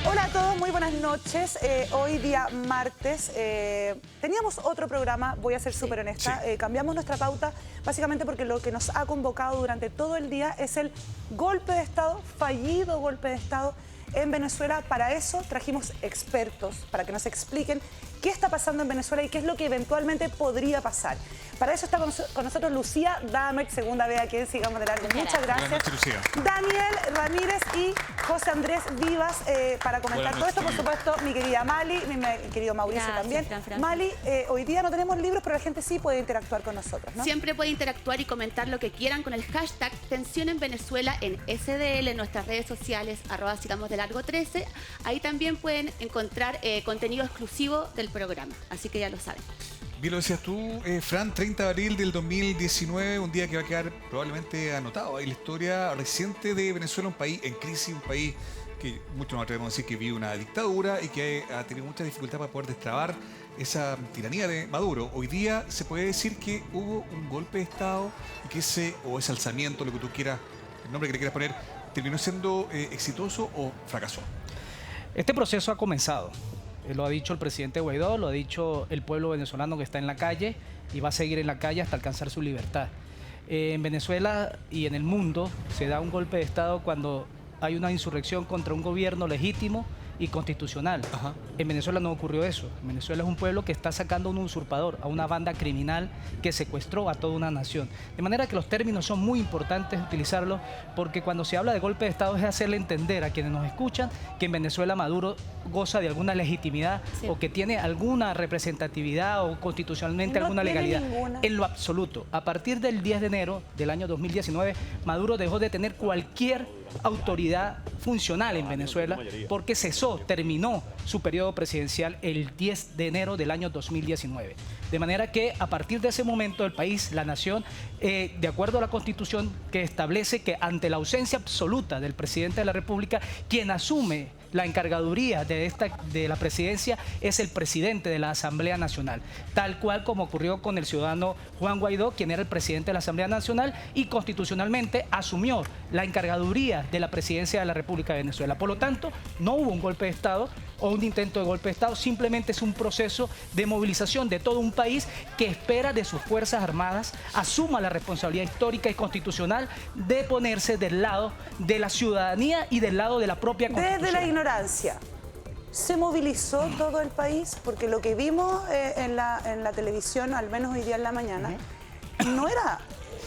Hola a todos, muy buenas noches. Hoy día martes teníamos otro programa, voy a ser súper honesta. Cambiamos nuestra pauta básicamente porque lo que nos ha convocado durante todo el día es el golpe de Estado, fallido golpe de Estado en Venezuela. Para eso trajimos expertos, para que nos expliquen qué está pasando en Venezuela y qué es lo que eventualmente podría pasar. Para eso está con nosotros Lucía Damek, segunda vez aquí en Sigamos de Largo. Muchas gracias. Buenas noches, Lucía. Daniel Ramírez y José Andrés Vivas para comentar todo esto. Por supuesto, mi querida Mali, mi querido Mauricio también. Mali, hoy día no tenemos libros, pero la gente sí puede interactuar con nosotros, ¿no? Siempre puede interactuar y comentar lo que quieran con el hashtag Tensión en Venezuela en SDL, en nuestras redes sociales, @SigamosDeLargo13. Ahí también pueden encontrar contenido exclusivo del programa, así que ya lo saben. Bien lo decías tú, Fran, 30 de abril del 2019, un día que va a quedar probablemente anotado en la historia reciente de Venezuela, un país en crisis, un país que muchos nos atrevemos a decir que vive una dictadura y que ha tenido mucha dificultad para poder destrabar esa tiranía de Maduro. Hoy día se puede decir que hubo un golpe de Estado y que ese alzamiento, lo que tú quieras, el nombre que le quieras poner, terminó siendo exitoso o fracasó. Este proceso ha comenzado. Lo ha dicho el presidente Guaidó, lo ha dicho el pueblo venezolano que está en la calle y va a seguir en la calle hasta alcanzar su libertad. En Venezuela y en el mundo se da un golpe de Estado cuando hay una insurrección contra un gobierno legítimo y constitucional. En Venezuela no ocurrió eso. Venezuela es un pueblo que está sacando a un usurpador, a una banda criminal que secuestró a toda una nación. De manera que los términos son muy importantes utilizarlos, porque cuando se habla de golpe de Estado es hacerle entender a quienes nos escuchan que en Venezuela Maduro goza de alguna legitimidad o que tiene alguna representatividad o constitucionalmente alguna legalidad. En lo absoluto. A partir del 10 de enero del año 2019, Maduro dejó de tener cualquier autoridad funcional en Venezuela porque terminó su periodo presidencial el 10 de enero del año 2019. De manera que a partir de ese momento el país, la nación, de acuerdo a la Constitución que establece que ante la ausencia absoluta del presidente de la República, quien asume la encargaduría de la presidencia es el presidente de la Asamblea Nacional, tal cual como ocurrió con el ciudadano Juan Guaidó, quien era el presidente de la Asamblea Nacional y constitucionalmente asumió la encargaduría de la presidencia de la República de Venezuela. Por lo tanto, no hubo un golpe de Estado o un intento de golpe de Estado, simplemente es un proceso de movilización de todo un país que espera de sus Fuerzas Armadas asuma la responsabilidad histórica y constitucional de ponerse del lado de la ciudadanía y del lado de la propia Constitución. Desde la ignorancia, ¿se movilizó todo el país? Porque lo que vimos en la televisión, al menos hoy día en la mañana, no era...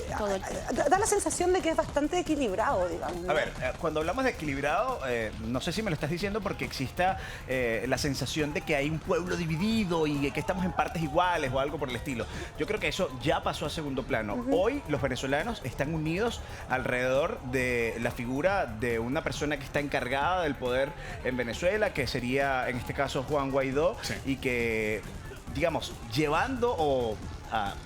Da la sensación de que es bastante equilibrado, digamos, ¿no? A ver, cuando hablamos de equilibrado, no sé si me lo estás diciendo porque exista la sensación de que hay un pueblo dividido y que estamos en partes iguales o algo por el estilo. Yo creo que eso ya pasó a segundo plano. Hoy los venezolanos están unidos alrededor de la figura de una persona que está encargada del poder en Venezuela, que sería en este caso Juan Guaidó, y que, digamos,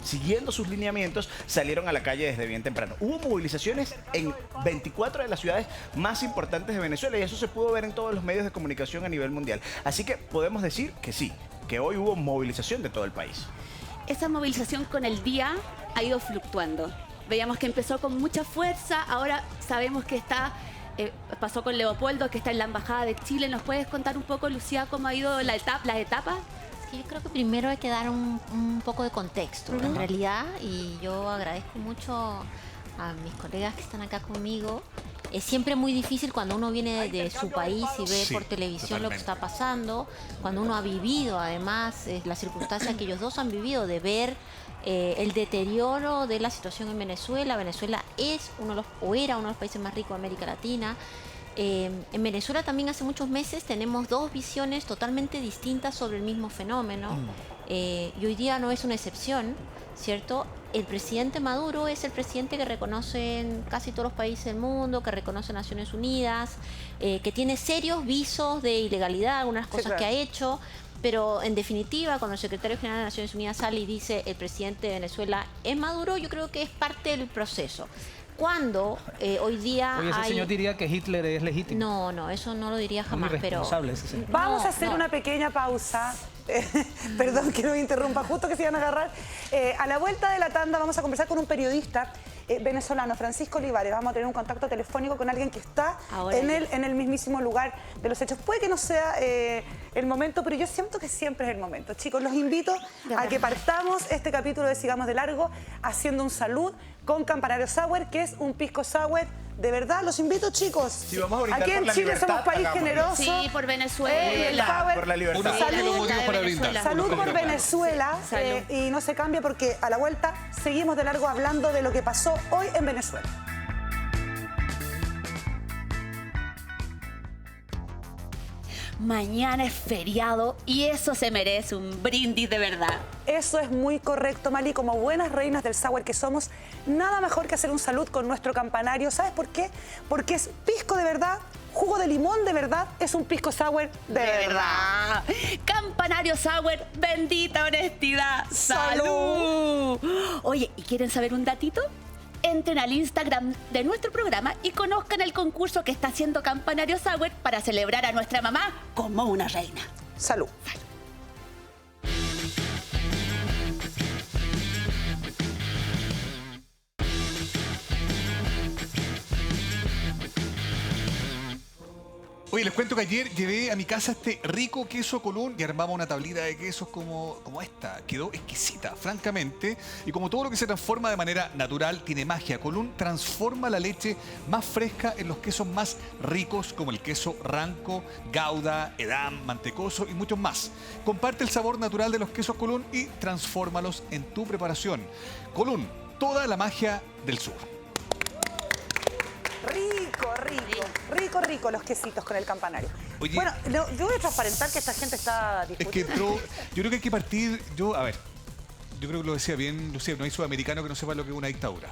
siguiendo sus lineamientos, salieron a la calle desde bien temprano. Hubo movilizaciones en 24 de las ciudades más importantes de Venezuela y eso se pudo ver en todos los medios de comunicación a nivel mundial. Así que podemos decir que sí, que hoy hubo movilización de todo el país. Esa movilización con el día ha ido fluctuando. Veíamos que empezó con mucha fuerza, ahora sabemos que pasó con Leopoldo, que está en la Embajada de Chile. ¿Nos puedes contar un poco, Lucía, cómo ha ido las etapas? Yo creo que primero hay que dar un poco de contexto, en realidad, y yo agradezco mucho a mis colegas que están acá conmigo. Es siempre muy difícil cuando uno viene de su país y ve por televisión lo que está pasando, cuando uno ha vivido, además, la circunstancia que ellos dos han vivido, de ver el deterioro de la situación en Venezuela. Venezuela es era uno de los países más ricos de América Latina. En Venezuela también hace muchos meses tenemos dos visiones totalmente distintas sobre el mismo fenómeno y hoy día no es una excepción, ¿cierto? El presidente Maduro es el presidente que reconocen casi todos los países del mundo, que reconoce Naciones Unidas, que tiene serios visos de ilegalidad, algunas cosas que ha hecho, pero en definitiva, cuando el secretario general de Naciones Unidas sale y dice el presidente de Venezuela es Maduro, yo creo que es parte del proceso. Cuando hoy día ese señor diría que Hitler es legítimo. No, eso no lo diría jamás, pero... Vamos a hacer una pequeña pausa. Perdón que no me interrumpa, justo que se iban a agarrar. A la vuelta de la tanda vamos a conversar con un periodista venezolano, Francisco Olivares. Vamos a tener un contacto telefónico con alguien que está en el mismísimo lugar de los hechos. Puede que no sea el momento, pero yo siento que siempre es el momento. Chicos, los invito a que partamos este capítulo de Sigamos de Largo haciendo un salud con Campanario Sour, que es un pisco sour. De verdad, los invito, chicos. Si vamos a brindar aquí por en la Chile libertad, somos país hagámoslo. generoso. Sí, por Venezuela. Por la libertad. Salud, motivos para brindar. Salud por Venezuela. Salud. Y no se cambia porque a la vuelta seguimos de largo hablando de lo que pasó hoy en Venezuela. Mañana es feriado y eso se merece un brindis de verdad. Eso es muy correcto, Mali. Como buenas reinas del sour que somos, nada mejor que hacer un salud con nuestro campanario. ¿Sabes por qué? Porque es pisco de verdad, jugo de limón de verdad, es un pisco sour de verdad. Campanario Sour, bendita honestidad. ¡Salud! Oye, ¿y quieren saber un datito? Entren al Instagram de nuestro programa y conozcan el concurso que está haciendo Campanario Sour para celebrar a nuestra mamá como una reina. Salud. Oye, les cuento que ayer llevé a mi casa este rico queso Colón y armamos una tablita de quesos como esta. Quedó exquisita, francamente. Y como todo lo que se transforma de manera natural, tiene magia. Colón transforma la leche más fresca en los quesos más ricos, como el queso Ranco, Gouda, Edam, Mantecoso y muchos más. Comparte el sabor natural de los quesos Colón y transfórmalos en tu preparación. Colón, toda la magia del sur. Rico los quesitos con el campanario. Oye, bueno, yo voy a transparentar que esta gente está es que discutiendo. entró, yo creo que hay que partir, yo creo que lo decía bien Lucía, no hay sudamericano que no sepa lo que es una dictadura.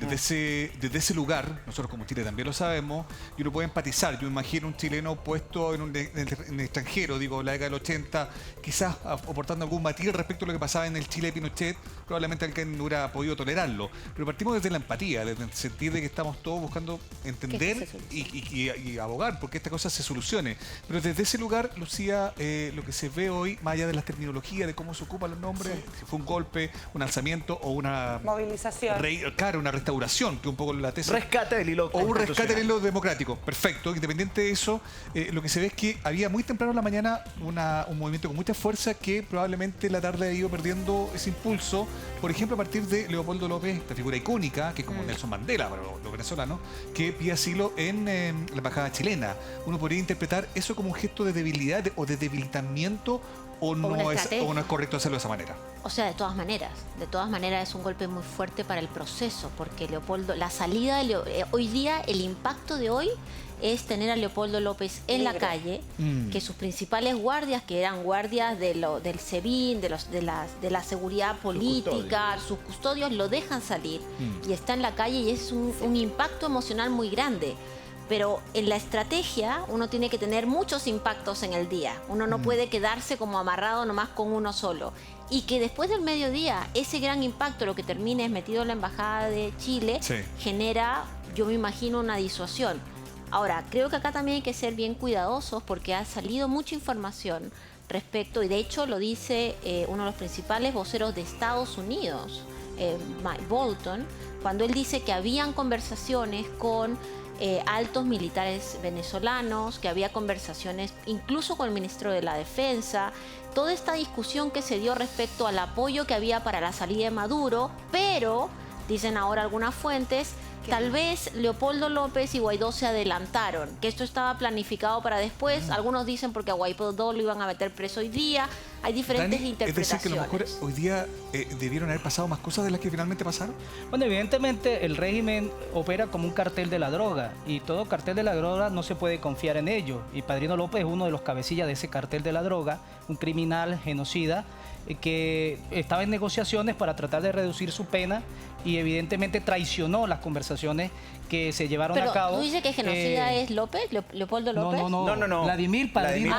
Desde ese lugar, nosotros como Chile también lo sabemos, y uno puede empatizar. Yo imagino un chileno puesto en el extranjero, digo, la década del 80, quizás aportando algún matiz respecto a lo que pasaba en el Chile de Pinochet, probablemente alguien no hubiera podido tolerarlo. Pero partimos desde la empatía, desde el sentir de que estamos todos buscando entender y abogar porque esta cosa se solucione. Pero desde ese lugar, Lucía, lo que se ve hoy, más allá de las terminologías, de cómo se ocupan los nombres, si fue un golpe, un alzamiento o una movilización. Claro, una restauración, que un poco la tesis. Rescate del hilo O un rescate constitucional. del hilo democrático. Perfecto. Independiente de eso, lo que se ve es que había muy temprano en la mañana un movimiento con mucha fuerza que probablemente la tarde ha ido perdiendo ese impulso. Por ejemplo, a partir de Leopoldo López, esta figura icónica, que es como Nelson Mandela para los venezolanos, que pide asilo en la embajada chilena. Uno podría interpretar eso como un gesto de debilidad o de debilitamiento, o no es correcto hacerlo de esa manera. O sea, de todas maneras es un golpe muy fuerte para el proceso, porque Leopoldo, la salida de hoy día, el impacto de hoy es tener a Leopoldo López en la calle, que sus principales guardias, que eran guardias del SEBIN, de la seguridad política, sus custodios, lo dejan salir y está en la calle, y es un impacto emocional muy grande. Pero en la estrategia uno tiene que tener muchos impactos en el día. Uno no puede quedarse como amarrado nomás con uno solo. Y que después del mediodía, ese gran impacto, lo que termine es metido en la Embajada de Chile, genera, yo me imagino, una disuasión. Ahora, creo que acá también hay que ser bien cuidadosos porque ha salido mucha información respecto, y de hecho lo dice uno de los principales voceros de Estados Unidos, Mike Bolton, cuando él dice que habían conversaciones con altos militares venezolanos, que había conversaciones incluso con el ministro de la Defensa, toda esta discusión que se dio respecto al apoyo que había para la salida de Maduro, pero, dicen ahora algunas fuentes, tal vez Leopoldo López y Guaidó se adelantaron, que esto estaba planificado para después. Algunos dicen porque a Guaidó lo iban a meter preso hoy día. Hay diferentes Dani, interpretaciones. es decir, que a lo mejor hoy día debieron haber pasado más cosas de las que finalmente pasaron. Bueno, evidentemente el régimen opera como un cartel de la droga y todo cartel de la droga no se puede confiar en ello. Y Padrino López es uno de los cabecillas de ese cartel de la droga, un criminal genocida que estaba en negociaciones para tratar de reducir su pena y evidentemente traicionó las conversaciones que se llevaron a cabo. ¿Tú dices que genocida es López? ¿Leopoldo López? No. Vladimir Padrino.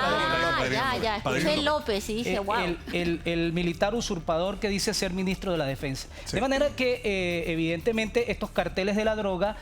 Ya. Escuché López y dije, wow. El militar usurpador que dice ser ministro de la Defensa. Sí. De manera que, evidentemente, estos carteles de la droga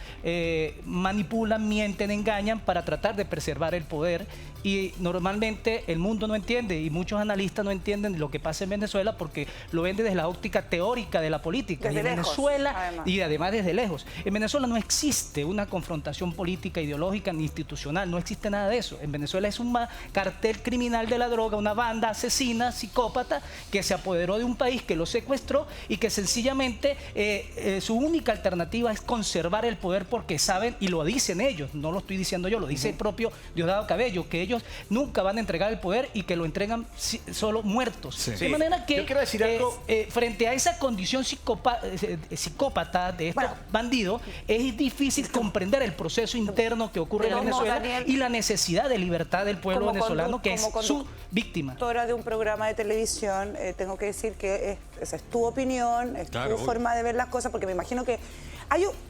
manipulan, mienten, engañan para tratar de preservar el poder. Y normalmente el mundo no entiende y muchos analistas no entienden lo que pasa en Venezuela porque lo ven desde la óptica teórica de la política. Desde y en lejos. Venezuela y además desde lejos. En Venezuela no existe una confrontación política, ideológica ni institucional, no existe nada de eso. En Venezuela es un cartel criminal de la droga, una banda asesina, psicópata, que se apoderó de un país, que lo secuestró y que sencillamente su única alternativa es conservar el poder porque saben, y lo dicen ellos, no lo estoy diciendo yo, lo dice el propio Diosdado Cabello, que ellos nunca van a entregar el poder y que lo entregan solo muertos. Sí. De manera que Yo quiero decir algo. frente a esa condición psicópata de estos bandidos, es difícil comprender el proceso interno que ocurre en Venezuela y la necesidad de libertad del pueblo venezolano, que es su víctima. De un programa de televisión, tengo que decir que esa es tu opinión, es tu forma de ver las cosas, porque me imagino que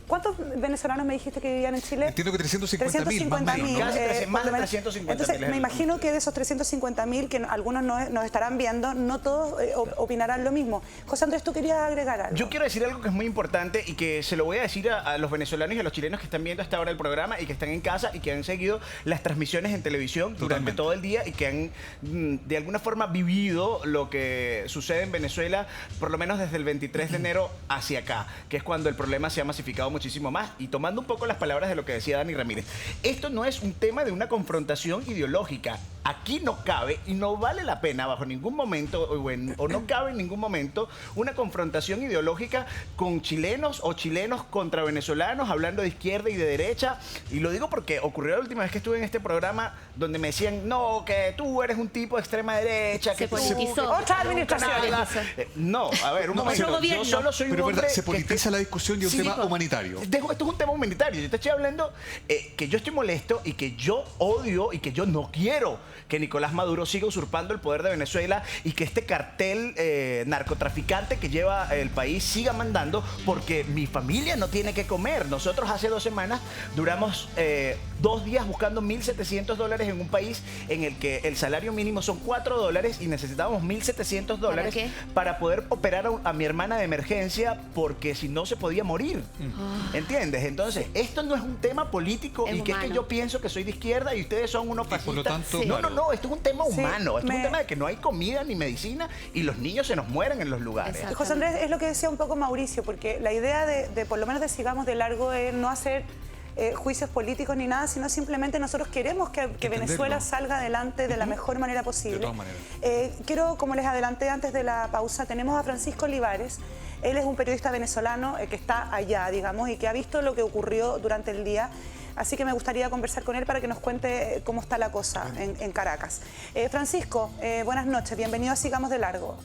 ¿cuántos venezolanos me dijiste que vivían en Chile? Entiendo que 350.000, más o menos, ¿no? Más de 350.000. Entonces, me imagino que de esos 350.000, que algunos nos estarán viendo, no todos opinarán lo mismo. José Andrés, ¿tú querías agregar algo? Yo quiero decir algo que es muy importante y que se lo voy a decir a los venezolanos y a los chilenos que están viendo hasta ahora el programa y que están en casa y que han seguido las transmisiones en televisión durante todo el día y que han de alguna forma vivido lo que sucede en Venezuela, por lo menos desde el 23 de enero hacia acá, que es cuando el problema se ha masificado muchísimo más. Y tomando un poco las palabras de lo que decía Dani Ramírez, esto no es un tema de una confrontación ideológica. Aquí no cabe y no vale la pena bajo ningún momento, o no cabe en ningún momento, una confrontación ideológica con chilenos o chilenos contra venezolanos, hablando de izquierda y de derecha. Y lo digo porque ocurrió la última vez que estuve en este programa donde me decían, no, que tú eres un tipo de extrema derecha, que Se politizó. Otra administración. No, a ver, un momento. Yo solo soy un Pero es hombre verdad, se que politiza la discusión y un tema humanitario. Esto es un tema humanitario. Yo te estoy hablando que yo estoy molesto y que yo odio y que yo no quiero que Nicolás Maduro siga usurpando el poder de Venezuela y que este cartel narcotraficante que lleva el país siga mandando, porque mi familia no tiene que comer. Nosotros hace 2 semanas duramos 2 días buscando $1.700 en un país en el que el salario mínimo son $4 y necesitábamos $1.700 para poder operar a mi hermana de emergencia, porque si no se podía morir. ¿Entiendes? Entonces, esto no es un tema político y que es que yo pienso que soy de izquierda y ustedes son unos fascistas. Por lo tanto, No, esto es un tema humano. Esto es un tema de que no hay comida ni medicina y los niños se nos mueren en los lugares. José Andrés, es lo que decía un poco Mauricio, porque la idea de por lo menos de sigamos de largo es no hacer juicios políticos ni nada, sino simplemente nosotros queremos que Venezuela salga adelante de la mejor manera posible. De todas maneras. Quiero, como les adelanté antes de la pausa, tenemos a Francisco Olivares. Él es un periodista venezolano que está allá, digamos, y que ha visto lo que ocurrió durante el día. Así que me gustaría conversar con él para que nos cuente cómo está la cosa en Caracas. Francisco, buenas noches, bienvenido a Sigamos de Largo.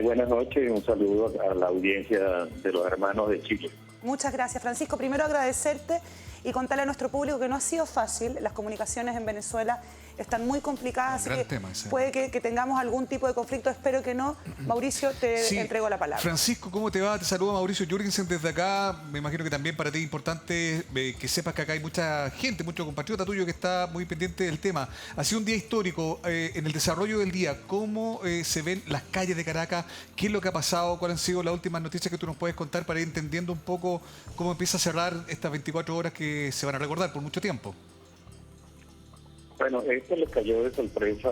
Buenas noches y un saludo a la audiencia de los hermanos de Chile. Muchas gracias, Francisco. Primero agradecerte y contarle a nuestro público que no ha sido fácil. Las comunicaciones en Venezuela están muy complicadas, así que puede que tengamos algún tipo de conflicto, espero que no. Mauricio, te entrego la palabra. Francisco, ¿cómo te va? Te saluda Mauricio Jürgensen desde acá. Me imagino que también para ti es importante que sepas que acá hay mucha gente, mucho compatriota tuyo que está muy pendiente del tema. Ha sido un día histórico. En el desarrollo del día, ¿cómo se ven las calles de Caracas? ¿Qué es lo que ha pasado? ¿Cuáles han sido las últimas noticias que tú nos puedes contar para ir entendiendo un poco cómo empieza a cerrar estas 24 horas que se van a recordar por mucho tiempo? Bueno, esto le cayó de sorpresa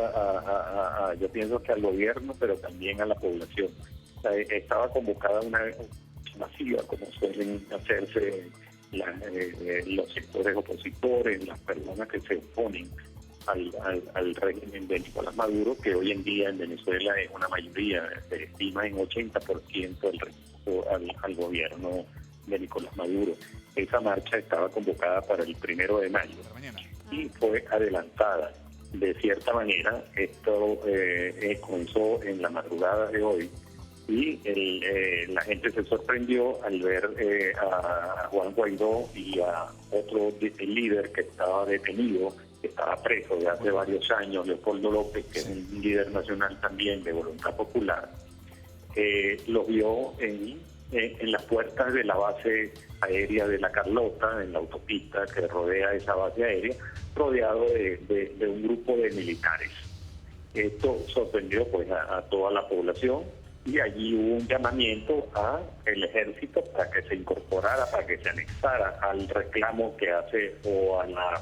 yo pienso que al gobierno, pero también a la población. O sea, estaba convocada una masiva, como suelen hacerse los sectores opositores, las personas que se oponen al régimen de Nicolás Maduro, que hoy en día en Venezuela es una mayoría, se estima en 80% el respecto al gobierno de Nicolás Maduro. Esa marcha estaba convocada para el 1 de mayo y fue adelantada. De cierta manera, esto comenzó en la madrugada de hoy y la gente se sorprendió al ver a Juan Guaidó y a otro líder que estaba detenido, que estaba preso de hace varios años, Leopoldo López, que es un líder nacional también de Voluntad Popular. Lo vio en las puertas de la base aérea de La Carlota, en la autopista que rodea esa base aérea, rodeado de un grupo de militares. Esto sorprendió pues a toda la población y allí hubo un llamamiento al ejército para que se incorporara, para que se anexara al reclamo que hace o a la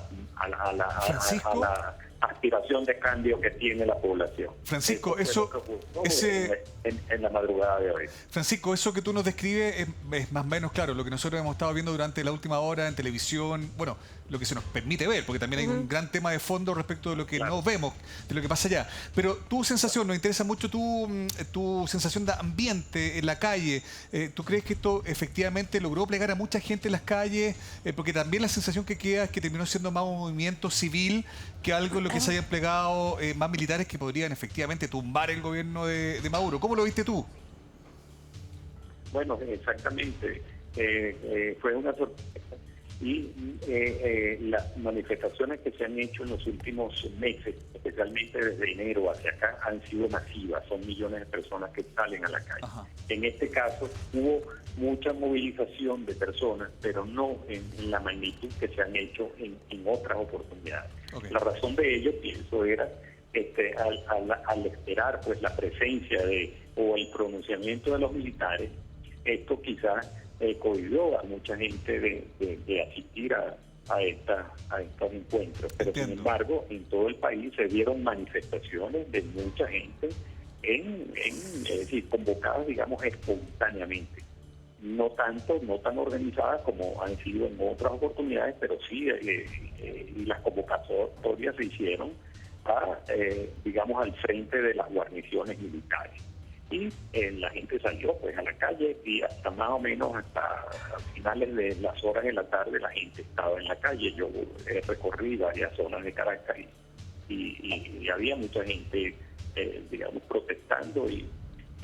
aspiración de cambio que tiene la población. Francisco, fue eso, lo que ocurrió ese, en la madrugada de hoy. Francisco, eso que tú nos describes es más o menos claro, lo que nosotros hemos estado viendo durante la última hora en televisión, bueno, lo que se nos permite ver, porque también hay un gran tema de fondo respecto de lo que no vemos, de lo que pasa allá. Pero tu sensación, nos interesa mucho tu sensación de ambiente en la calle. ¿Tú crees que esto efectivamente logró plegar a mucha gente en las calles? Porque también la sensación que queda es que terminó siendo más un movimiento civil que algo en lo que se hayan plegado más militares que podrían efectivamente tumbar el gobierno de Maduro. ¿Cómo lo viste tú? Bueno, exactamente. Fue una sorpresa. Y las manifestaciones que se han hecho en los últimos meses, especialmente desde enero hacia acá, han sido masivas. Son millones de personas que salen a la calle. Ajá. En este caso hubo mucha movilización de personas, pero no en la magnitud que se han hecho en otras oportunidades. Okay. La razón de ello, pienso, era al esperar pues la presencia o el pronunciamiento de los militares, esto quizás cohibió a mucha gente de asistir a estos encuentros. Pero Entiendo. sin embargo, en todo el país se dieron manifestaciones de mucha gente, es decir, convocadas, digamos, espontáneamente. No tan organizadas como han sido en otras oportunidades, pero sí, y las convocatorias se hicieron digamos, al frente de las guarniciones militares. Y la gente salió pues a la calle y hasta más o menos hasta finales de las horas de la tarde la gente estaba en la calle. Yo he recorrido varias zonas de Caracas y había mucha gente, digamos, protestando y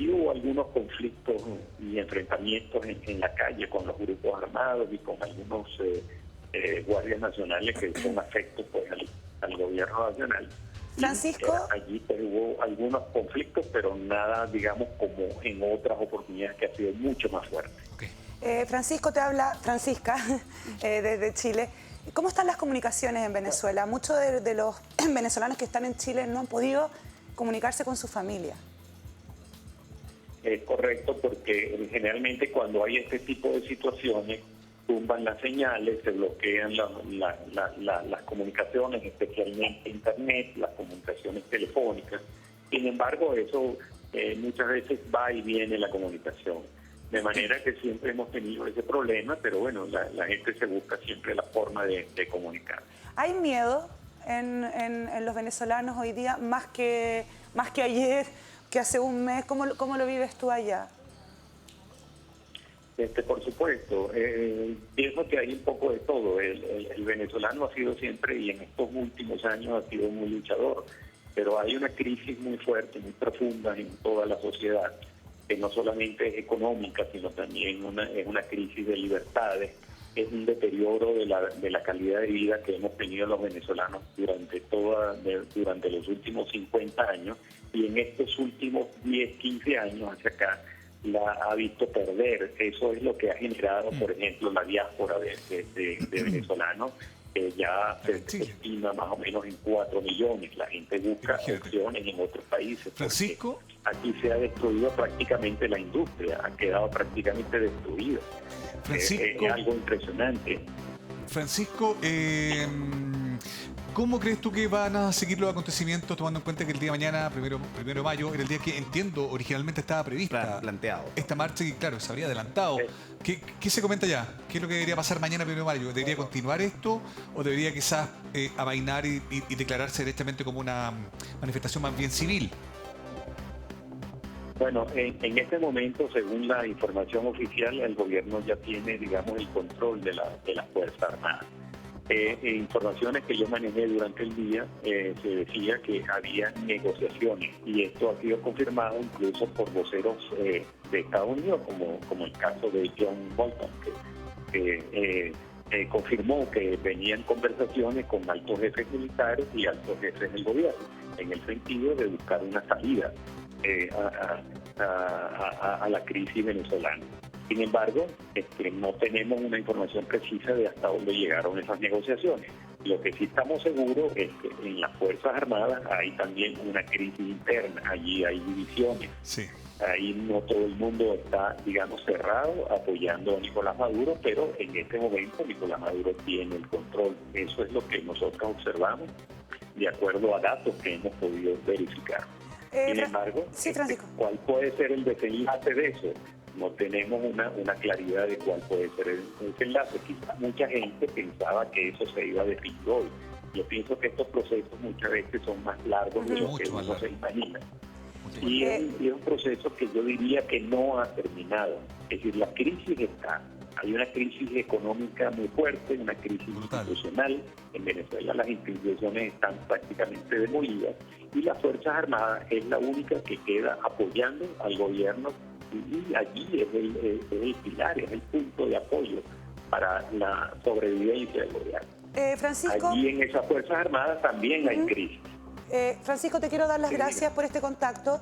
hubo algunos conflictos y enfrentamientos en la calle con los grupos armados y con algunos guardias nacionales que son afectos pues al gobierno nacional. Francisco. Allí pues, hubo algunos conflictos, pero nada, digamos, como en otras oportunidades que ha sido mucho más fuerte. Okay. Francisco, te habla Francisca desde Chile. ¿Cómo están las comunicaciones en Venezuela? Muchos de los venezolanos que están en Chile no han podido comunicarse con su familia. Es correcto, porque generalmente cuando hay este tipo de situaciones, tumban las señales, se bloquean las comunicaciones, especialmente internet, las comunicaciones telefónicas. Sin embargo, eso muchas veces va y viene la comunicación. De manera que siempre hemos tenido ese problema, pero bueno, la gente se busca siempre la forma de comunicar. ¿Hay miedo en los venezolanos hoy día, más que ayer, que hace un mes? ¿Cómo lo vives tú allá? Por supuesto, pienso que hay un poco de todo. El venezolano ha sido siempre, y en estos últimos años ha sido muy luchador, pero hay una crisis muy fuerte, muy profunda en toda la sociedad, que no solamente es económica, sino también es una crisis de libertades, es un deterioro de la calidad de vida que hemos tenido los venezolanos durante los últimos 50 años, y en estos últimos 10, 15 años hacia acá, la ha visto perder. Eso es lo que ha generado, por ejemplo, la diáspora de venezolanos, que ya se estima más o menos en 4 millones. La gente busca opciones en otros países. Francisco. Aquí se ha destruido prácticamente la industria, ha quedado prácticamente destruida. Francisco, es algo impresionante. Francisco, ¿cómo crees tú que van a seguir los acontecimientos, tomando en cuenta que el día de mañana, primero de mayo, era el día que, entiendo, originalmente estaba prevista planteado esta marcha y, claro, se habría adelantado? ¿Qué se comenta ya? ¿Qué es lo que debería pasar mañana, primero de mayo? ¿Debería continuar esto o debería quizás amainar y declararse directamente como una manifestación más bien civil? Bueno, en este momento, según la información oficial, el gobierno ya tiene, digamos, el control de las Fuerzas Armadas. Informaciones que yo manejé durante el día, se decía que había negociaciones, y esto ha sido confirmado incluso por voceros de Estados Unidos, como el caso de John Bolton, que confirmó que venían conversaciones con altos jefes militares y altos jefes del gobierno, en el sentido de buscar una salida a la crisis venezolana. Sin embargo, no tenemos una información precisa de hasta dónde llegaron esas negociaciones. Lo que sí estamos seguros es que en las Fuerzas Armadas hay también una crisis interna, allí hay divisiones. Sí. Ahí no todo el mundo está, digamos, cerrado apoyando a Nicolás Maduro, pero en este momento Nicolás Maduro tiene el control. Eso es lo que nosotros observamos. de acuerdo a datos que hemos podido verificar. Sin embargo, sí, Francisco. ¿cuál puede ser el desenlace de eso? No tenemos una claridad de cuál puede ser el desenlace. Quizás mucha gente pensaba que eso se iba a definir hoy. Yo pienso que estos procesos muchas veces son más largos de lo que uno se imagina. Y es un proceso que yo diría que no ha terminado. Es decir, la crisis está. Hay una crisis económica muy fuerte, una crisis institucional. En Venezuela las instituciones están prácticamente demolidas y las Fuerzas Armadas es la única que queda apoyando al gobierno, y allí es el pilar, es el punto de apoyo para la sobrevivencia del gobierno. Francisco, allí en esas Fuerzas Armadas también hay crisis. Francisco, te quiero dar las gracias por este contacto.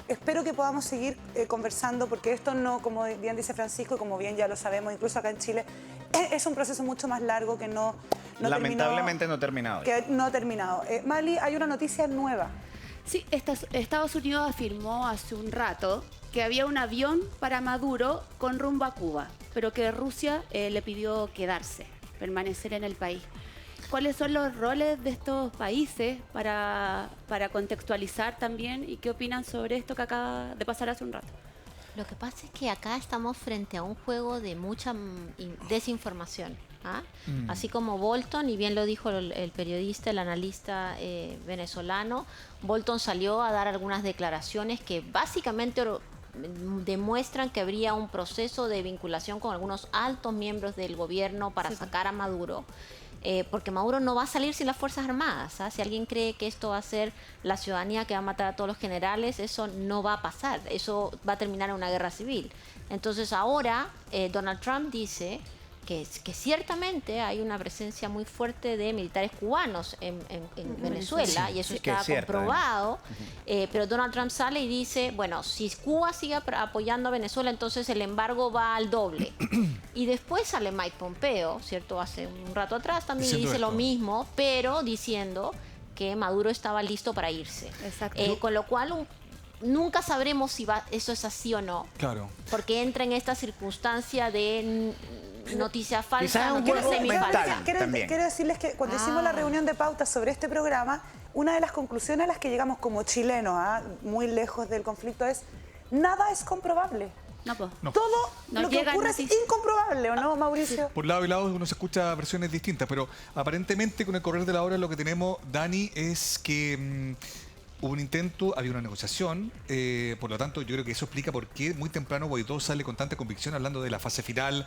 Espero que podamos seguir conversando, porque esto no, como bien dice Francisco, y como bien ya lo sabemos, incluso acá en Chile, es un proceso mucho más largo que no lamentablemente no ha terminado. Que no ha terminado. Mali, hay una noticia nueva. Sí, Estados Unidos afirmó hace un rato que había un avión para Maduro con rumbo a Cuba, pero que Rusia le pidió quedarse, permanecer en el país. ¿Cuáles son los roles de estos países para contextualizar también? ¿Y qué opinan sobre esto que acaba de pasar hace un rato? Lo que pasa es que acá estamos frente a un juego de mucha desinformación. Así como Bolton, y bien lo dijo el periodista, el analista venezolano, Bolton salió a dar algunas declaraciones que básicamente demuestran que habría un proceso de vinculación con algunos altos miembros del gobierno para sacar a Maduro. Porque Maduro no va a salir sin las Fuerzas Armadas. Si alguien cree que esto va a ser la ciudadanía que va a matar a todos los generales, eso no va a pasar. Eso va a terminar en una guerra civil. Entonces ahora Donald Trump dice que ciertamente hay una presencia muy fuerte de militares cubanos en Venezuela, y eso está comprobado. Pero Donald Trump sale y dice, bueno, si Cuba sigue apoyando a Venezuela, entonces el embargo va al doble. Y después sale Mike Pompeo, ¿cierto? Hace un rato atrás también dice lo mismo, pero diciendo que Maduro estaba listo para irse. Con lo cual nunca sabremos si eso es así o no. Claro. Porque entra en esta circunstancia de noticia falsa, noticia semifalsa. Quiero decirles que cuando hicimos la reunión de pauta sobre este programa, una de las conclusiones a las que llegamos como chilenos, muy lejos del conflicto, es: nada es comprobable. No. Todo lo que ocurre es incomprobable, ¿o no, Mauricio? Por lado y lado uno se escucha versiones distintas, pero aparentemente con el correr de la hora lo que tenemos, Dani, es que hubo un intento, había una negociación, por lo tanto yo creo que eso explica por qué muy temprano Guaidó sale con tanta convicción hablando de la fase final,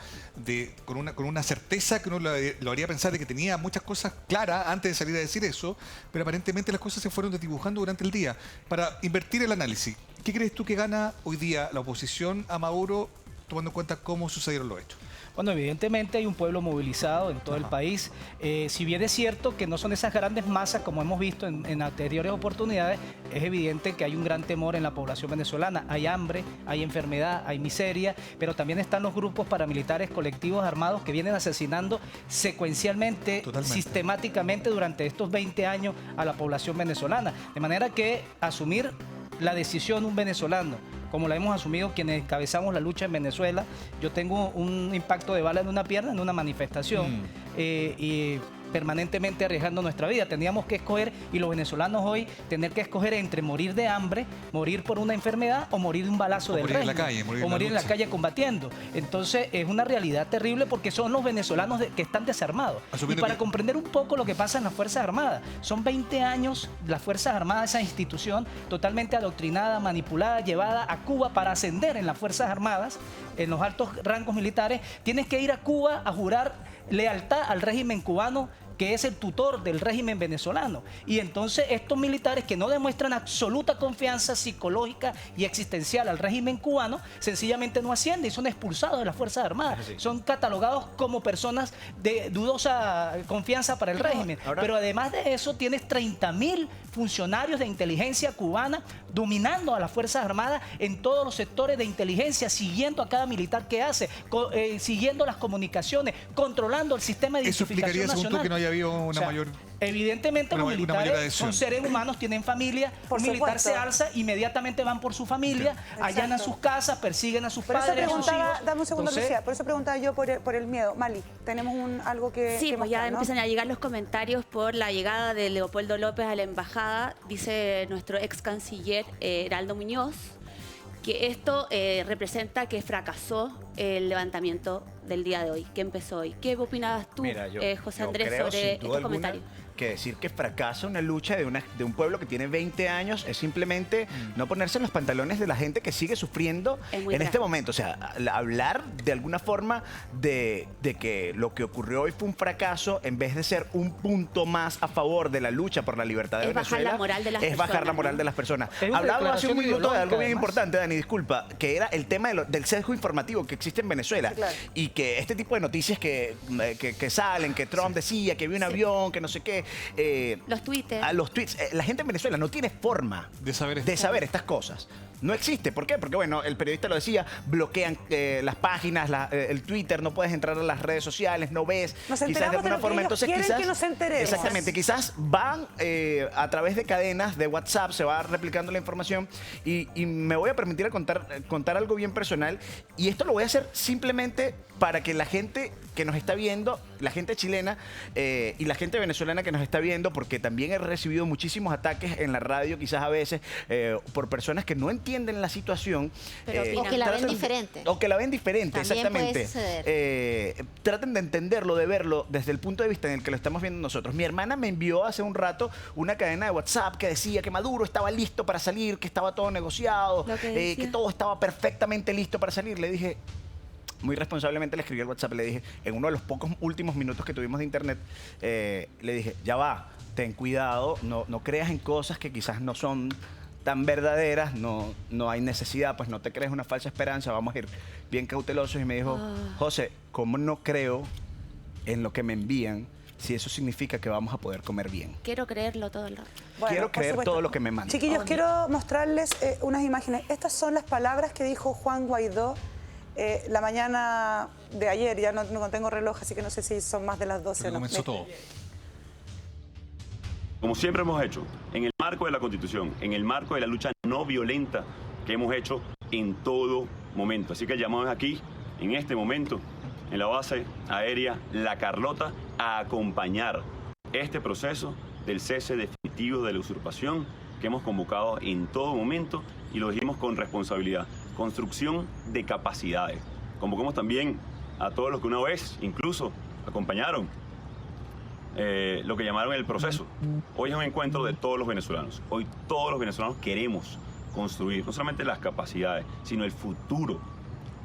con una certeza que uno lo haría pensar de que tenía muchas cosas claras antes de salir a decir eso, pero aparentemente las cosas se fueron desdibujando durante el día. Para invertir el análisis, ¿qué crees tú que gana hoy día la oposición a Maduro, tomando en cuenta cómo sucedieron los hechos? Bueno, evidentemente hay un pueblo movilizado en todo el país. Si bien es cierto que no son esas grandes masas como hemos visto en anteriores oportunidades, es evidente que hay un gran temor en la población venezolana. Hay hambre, hay enfermedad, hay miseria, pero también están los grupos paramilitares colectivos armados que vienen asesinando secuencialmente, sistemáticamente durante estos 20 años a la población venezolana. De manera que asumir la decisión un venezolano, como la hemos asumido quienes encabezamos la lucha en Venezuela. Yo tengo un impacto de bala en una pierna en una manifestación y permanentemente arriesgando nuestra vida. Teníamos que escoger, y los venezolanos hoy, tener que escoger entre morir de hambre, morir por una enfermedad o morir de un balazo del régimen, o morir en la calle combatiendo. Entonces es una realidad terrible porque son los venezolanos que están desarmados. Y para comprender un poco lo que pasa en las Fuerzas Armadas, son 20 años las Fuerzas Armadas, esa institución totalmente adoctrinada, manipulada, llevada a Cuba para ascender en las Fuerzas Armadas, en los altos rangos militares. Tienes que ir a Cuba a jurar lealtad al régimen cubano, que es el tutor del régimen venezolano. Y entonces estos militares que no demuestran absoluta confianza psicológica y existencial al régimen cubano, sencillamente no ascienden y son expulsados de las Fuerzas Armadas. Son catalogados como personas de dudosa confianza para el régimen. Pero además de eso, tienes 30.000 funcionarios de inteligencia cubana dominando a las Fuerzas Armadas en todos los sectores de inteligencia, siguiendo a cada militar que hace, siguiendo las comunicaciones, controlando el sistema de identificación nacional. Que no haya haya habido una O sea, mayor... Evidentemente una los mayor militares adhesión. son seres humanos, tienen familia. Por Un militar supuesto. se alza, inmediatamente van por su familia, allanan sus casas, persiguen a sus Por eso padres, a sus preguntaba, hijos. dame un segundo, Entonces, Lucía, por eso preguntaba yo por el miedo. Mali, tenemos algo que Sí, que pues ya mostrar, ¿no? empiezan a llegar los comentarios por la llegada de Leopoldo López a la embajada. Dice nuestro ex canciller Heraldo Muñoz que esto representa que fracasó el levantamiento del día de hoy, que empezó hoy. ¿Qué opinabas tú, Mira, José yo Andrés, creo, sobre sin duda estos alguna, comentarios? que decir que fracasa una lucha de un pueblo que tiene 20 años es simplemente no ponerse en los pantalones de la gente que sigue sufriendo Es muy en este grave. momento. O sea, hablar de alguna forma de que lo que ocurrió hoy fue un fracaso en vez de ser un punto más a favor de la lucha por la libertad de Es bajar Venezuela. la moral de las es bajar la personas, moral ¿no? de las personas. Es una Hablaba hace un declaración minuto de algo ideológica, bien además. importante, Dani, disculpa, que era el tema del sesgo informativo que existe en Venezuela. Sí, claro. Y que este tipo de noticias que salen, que Trump decía, que vio un avión, que no sé qué. Los Twitter. A los tweets. La gente en Venezuela no tiene forma De saber esto. estas cosas. No existe. ¿Por qué? Porque, bueno, el periodista lo decía, bloquean las páginas, el Twitter, no puedes entrar a las redes sociales, no ves. Nos quizás de enteramos de alguna lo que forma. ellos Entonces, quieren quizás. que nos enteremos. Exactamente. Quizás van a través de cadenas de WhatsApp, se va replicando la información. Y me voy a permitir contar algo bien personal. Y esto lo voy a hacer simplemente para que la gente que nos está viendo, la gente chilena y la gente venezolana que nos está viendo, porque también he recibido muchísimos ataques en la radio, quizás a veces, por personas que no entienden la situación. Pero opinan. O que la ven tratan- diferente. O que la ven diferente, También exactamente. puede suceder. Traten de entenderlo, de verlo desde el punto de vista en el que lo estamos viendo nosotros. Mi hermana me envió hace un rato una cadena de WhatsApp que decía que Maduro estaba listo para salir, que estaba todo negociado, Lo que decía. que todo estaba perfectamente listo para salir. Le dije, muy responsablemente le escribí al WhatsApp, le dije, en uno de los pocos últimos minutos que tuvimos de internet, le dije, ya va, ten cuidado, no creas en cosas que quizás no son tan verdaderas, no hay necesidad, pues no te crees una falsa esperanza, vamos a ir bien cautelosos. Y me dijo, José, ¿cómo no creo en lo que me envían si eso significa que vamos a poder comer bien? Quiero creerlo todo el rato. Bueno, Quiero por creer supuesto. todo lo que me mandan. Chiquillos, quiero mostrarles unas imágenes. Estas son las palabras que dijo Juan Guaidó la mañana de ayer. Ya no tengo reloj, así que no sé si son más de las 12 Pero o no. comenzó todo. Como siempre hemos hecho, en el marco de la Constitución, en el marco de la lucha no violenta que hemos hecho en todo momento. Así que el llamado es aquí, en este momento, en la base aérea La Carlota, a acompañar este proceso del cese definitivo de la usurpación que hemos convocado en todo momento y lo dijimos con responsabilidad. Construcción de capacidades. Convocamos también a todos los que una vez incluso acompañaron lo que llamaron el proceso. Hoy es un encuentro de todos los venezolanos. Hoy todos los venezolanos queremos construir no solamente las capacidades, sino el futuro